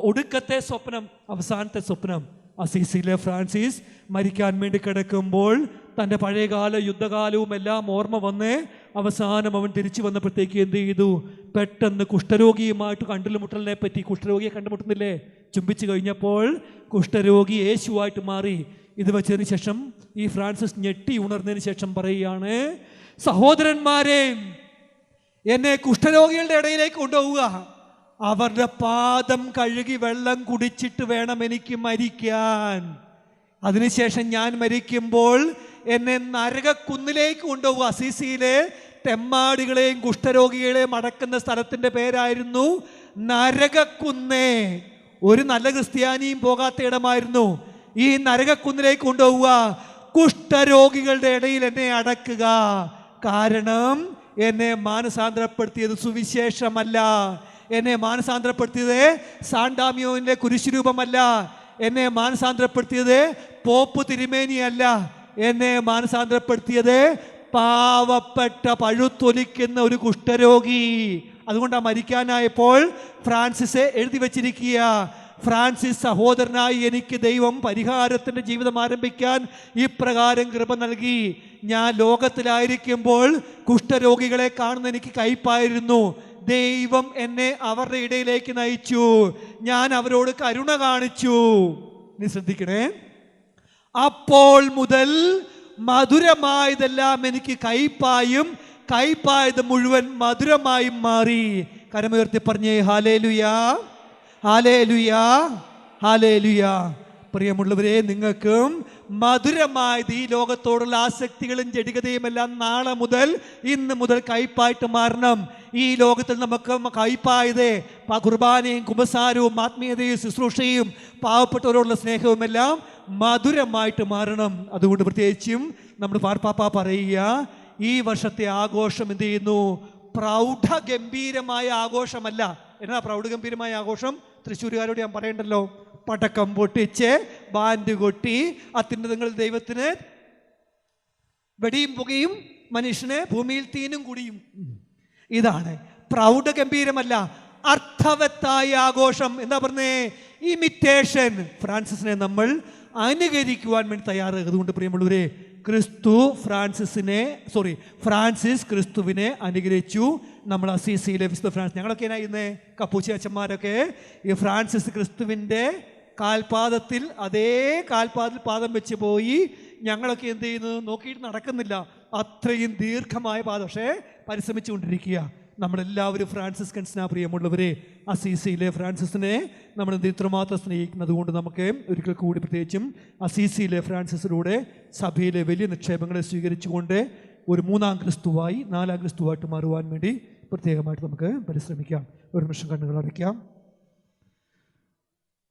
ഒടുക്കത്തെ സ്വപ്നം, അവസാനത്തെ സ്വപ്നം. അസീസിയിലെ ഫ്രാൻസിസ് മരിക്കാൻ വേണ്ടി കിടക്കുമ്പോൾ തൻ്റെ പഴയകാല യുദ്ധകാലവും എല്ലാം ഓർമ്മ വന്ന് അവസാനം അവൻ തിരിച്ചു വന്നപ്പോഴത്തേക്ക് എന്ത് ചെയ്തു? പെട്ടെന്ന് കുഷ്ഠരോഗിയുമായിട്ട് കണ്ടുമുട്ടലിനെ പറ്റി, കുഷ്ഠരോഗിയെ കണ്ടുമുട്ടുന്നില്ലേ, ചുംബിച്ചു കഴിഞ്ഞപ്പോൾ കുഷ്ഠരോഗി യേശുവായിട്ട് മാറി. ഇത് വെച്ചതിന് ശേഷം ഈ ഫ്രാൻസിസ് ഞെട്ടി ഉണർന്നതിന് ശേഷം പറയുകയാണ്, സഹോദരന്മാരെ, എന്നെ കുഷ്ഠരോഗികളുടെ ഇടയിലേക്ക് കൊണ്ടുപോവുക, അവരുടെ പാദം കഴുകി വെള്ളം കുടിച്ചിട്ട് വേണം എനിക്ക് മരിക്കാൻ. അതിനുശേഷം ഞാൻ മരിക്കുമ്പോൾ എന്നെ നരകക്കുന്നിലേക്ക് കൊണ്ടുപോവുക. അസീസിയിലെ തെമ്മാടികളെയും കുഷ്ഠരോഗികളെയും അടക്കുന്ന സ്ഥലത്തിൻ്റെ പേരായിരുന്നു നരകക്കുന്ന്. ഒരു നല്ല ക്രിസ്ത്യാനിയും പോകാത്ത ഇടമായിരുന്നു. ഈ നരകക്കുന്നിലേക്ക് കൊണ്ടുപോവുക, കുഷ്ഠരോഗികളുടെ ഇടയിൽ എന്നെ അടക്കുക. കാരണം എന്നെ മാനസാന്തരപ്പെടുത്തിയത് സുവിശേഷമല്ല, എന്നെ മാനസാന്തരപ്പെടുത്തിയത് സാണ്ടാമിയോന്റെ കുരിശുരൂപമല്ല, എന്നെ മാനസാന്തരപ്പെടുത്തിയത് പോപ്പ് തിരുമേനിയല്ല, എന്നെ മാനസാന്തരപ്പെടുത്തിയത് പാവപ്പെട്ട പഴുത്തൊലിക്കുന്ന ഒരു കുഷ്ഠരോഗി. അതുകൊണ്ടാണ് മരിക്കാനായപ്പോൾ ഫ്രാൻസിസ് എഴുതി വച്ചിരിക്കുക, ഫ്രാൻസിസ് സഹോദരനായി എനിക്ക് ദൈവം പരിഹാരത്തിൻ്റെ ജീവിതം ആരംഭിക്കാൻ ഇപ്രകാരം കൃപ നൽകി. ഞാൻ ലോകത്തിലായിരിക്കുമ്പോൾ കുഷ്ഠരോഗികളെ കാണുന്ന എനിക്ക് കയ്പായിരുന്നു. ദൈവം എന്നെ അവരുടെ ഇടയിലേക്ക് നയിച്ചു. ഞാൻ അവരോട് കരുണ കാണിച്ചു. നീ ശ്രദ്ധിക്കണേ, അപ്പോൾ മുതൽ മധുരമായതെല്ലാം എനിക്ക് കയ്പായും കയ്പായത് മുഴുവൻ മധുരമായും മാറി. കരമുയർത്തി പറഞ്ഞേ ഹല്ലേലൂയാ, ഹല്ലേലൂയാ, ഹല്ലേലൂയാ. പ്രിയമുള്ളവരെ, നിങ്ങൾക്കും മധുരമായത് ഈ ലോകത്തോടുള്ള ആസക്തികളും ജഡികതയും എല്ലാം നാളെ മുതൽ, ഇന്ന് മുതൽ കയ്പായിട്ട് മാറണം. ഈ ലോകത്തിൽ നമുക്ക് കയ്പായത് കുർബാനയും കുമ്പസാരവും ആത്മീയതയും ശുശ്രൂഷയും പാവപ്പെട്ടവരോടുള്ള സ്നേഹവും എല്ലാം മധുരമായിട്ട് മാറണം. അതുകൊണ്ട് പ്രത്യേകിച്ചും നമ്മുടെ മാർപ്പാപ്പ പറയുക, ഈ വർഷത്തെ ആഘോഷം എന്ത് ചെയ്യുന്നു? പ്രൗഢഗംഭീരമായ ആഘോഷമല്ല. എന്നാ പ്രൗഢഗംഭീരമായ ആഘോഷം? തൃശ്ശൂരുകാരോട് ഞാൻ പറയണ്ടല്ലോ, പടക്കം പൊട്ടിച്ച് ബാൻഡ് കൊട്ടി അത്യുന്നതങ്ങൾ ദൈവത്തിന് വെടിയും പുകയും മനുഷ്യന് ഭൂമിയിൽ തീനും കുടിയും. ഇതാണ് പ്രൗഢഗംഭീരമല്ല, അർത്ഥവത്തായ ആഘോഷം. എന്താ പറഞ്ഞേ? ഇമിറ്റേഷൻ. ഫ്രാൻസിസിനെ നമ്മൾ അനുകരിക്കുവാൻ വേണ്ടി തയ്യാറാകുക. അതുകൊണ്ട് പ്രിയമുള്ളവരെ, ഫ്രാൻസിസ് ക്രിസ്തുവിനെ അനുകരിച്ചു. നമ്മൾ അസീസിയിലെ വിശുദ്ധ ഫ്രാൻസിസ്, ഞങ്ങളൊക്കെ ഇന്ന് കപ്പൂച്ചി അച്ഛന്മാരൊക്കെ ഈ ഫ്രാൻസിസ് ക്രിസ്തുവിൻ്റെ കാൽപാദത്തിൽ, അതേ കാൽപാദത്തിൽ പാദം വെച്ച് പോയി. ഞങ്ങളൊക്കെ എന്ത് ചെയ്യുന്നു? നോക്കിയിട്ട് നടക്കുന്നില്ല, അത്രയും ദീർഘമായ പാദം, പക്ഷേ പരിശ്രമിച്ചുകൊണ്ടിരിക്കുക. നമ്മളെല്ലാവരും ഫ്രാൻസിസ്കൻസിനാ പ്രിയമുള്ളവരെ. അസീസിയിലെ ഫ്രാൻസിസിനെ നമ്മൾ ഇത്രമാത്രം സ്നേഹിക്കുന്നത് കൊണ്ട് നമുക്ക് ഒരിക്കൽ കൂടി പ്രത്യേകിച്ചും അസീസിയിലെ ഫ്രാൻസിസിലൂടെ സഭയിലെ വലിയ നിക്ഷേപങ്ങളെ സ്വീകരിച്ചുകൊണ്ട് ഒരു 3-ാം ക്രിസ്തുവായി 4-ാം ക്രിസ്തുവായിട്ട് മാറുവാൻ വേണ്ടി പ്രത്യേകമായിട്ട് നമുക്ക് പരിശ്രമിക്കാം. ഒരു നിമിഷം കണ്ണുകൾ അടയ്ക്കാം.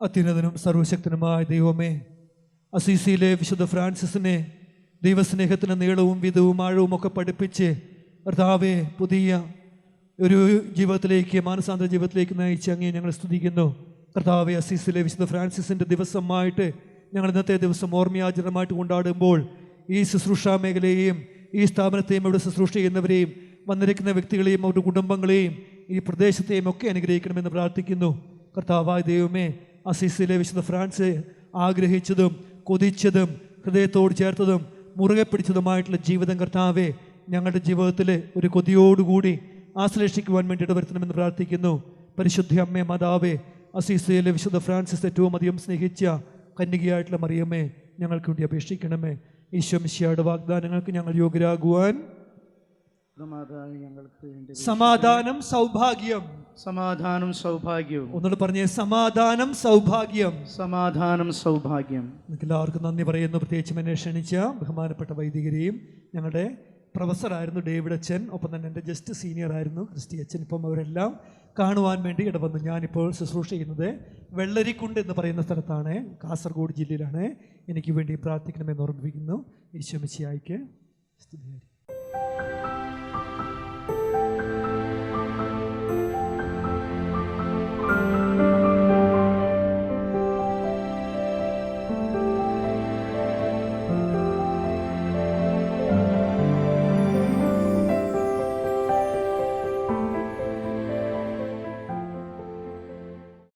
അത്യുന്നതനും സർവശക്തനുമായ ദൈവമേ, അസീസിയിലെ വിശുദ്ധ ഫ്രാൻസിസിനെ ദൈവസ്നേഹത്തിന് നീളവും വീതവും ആഴവും ഒക്കെ പഠിപ്പിച്ച് കർത്താവേ പുതിയ ഒരു ജീവിതത്തിലേക്ക്, മാനസാന്തര ജീവിതത്തിലേക്ക് നയിച്ച് അങ്ങേ ഞങ്ങൾ സ്തുതിക്കുന്നു. കർത്താവേ, അസീസിലെ വിശുദ്ധ ഫ്രാൻസിസിൻ്റെ ദിവസമായിട്ട് ഞങ്ങൾ ഇന്നത്തെ ദിവസം ഓർമ്മയാചരണമായിട്ട് കൊണ്ടാടുമ്പോൾ ഈ ശുശ്രൂഷാ മേഖലയെയും ഈ സ്ഥാപനത്തെയും ഇവിടെ ശുശ്രൂഷ ചെയ്യുന്നവരെയും വന്നിരിക്കുന്ന വ്യക്തികളെയും അവരുടെ കുടുംബങ്ങളെയും ഈ പ്രദേശത്തെയും ഒക്കെ അനുഗ്രഹിക്കണമെന്ന് പ്രാർത്ഥിക്കുന്നു. കർത്താവായ ദൈവമേ, അസീസിലെ വിശുദ്ധ ഫ്രാൻസ് ആഗ്രഹിച്ചതും കൊതിച്ചതും ഹൃദയത്തോട് ചേർത്തതും മുറുകെ പിടിച്ചതുമായിട്ടുള്ള ജീവിതം കർത്താവേ ഞങ്ങളുടെ ജീവിതത്തിൽ ഒരു കൊതിയോടുകൂടി ആശ്ലേഷിക്കുവാൻ വേണ്ടിയിട്ട് വരുത്തണമെന്ന് പ്രാർത്ഥിക്കുന്നു. പരിശുദ്ധ അമ്മേ മാതാവേ, അസീസിലെ വിശുദ്ധ ഫ്രാൻസിസ് ഏറ്റവും അധികം സ്നേഹിച്ച കന്യകയായിട്ടുള്ള മറിയമ്മേ, ഞങ്ങൾക്ക് വേണ്ടി അപേക്ഷിക്കണമേ. ഈശോ മിശിഹായുടെ വാഗ്ദാനങ്ങൾക്ക് ഞങ്ങൾ യോഗ്യരാകുവാൻ സമാധാനം സൗഭാഗ്യം. സമാധാനം സൗഭാഗ്യവും. ഒന്നുകൂടെ പറഞ്ഞേ, സമാധാനം സൗഭാഗ്യം. സമാധാനം സൗഭാഗ്യം. നിങ്ങൾക്ക് എല്ലാവർക്കും നന്ദി പറയുന്നു. പ്രത്യേകിച്ചും എന്നെ ക്ഷണിച്ച ബഹുമാനപ്പെട്ട വൈദികരെയും, ഞങ്ങളുടെ പ്രൊഫസറായിരുന്നു ഡേവിഡ് അച്ഛൻ, ഒപ്പം തന്നെ എൻ്റെ ജസ്റ്റ് സീനിയർ ആയിരുന്നു ക്രിസ്റ്റി അച്ഛൻ. ഇപ്പം അവരെല്ലാം കാണുവാൻ വേണ്ടി ഇടവന്നു. ഞാനിപ്പോൾ ശുശ്രൂഷ ചെയ്യുന്നത് വെള്ളരിക്കുണ്ട് എന്ന് പറയുന്ന സ്ഥലത്താണ്, കാസർഗോഡ് ജില്ലയിലാണ്. എനിക്ക് വേണ്ടി പ്രാർത്ഥിക്കണമെന്ന് ഓർമ്മിപ്പിക്കുന്നു. ഈശോ മിശിഹായ്ക്ക് സ്തുതി.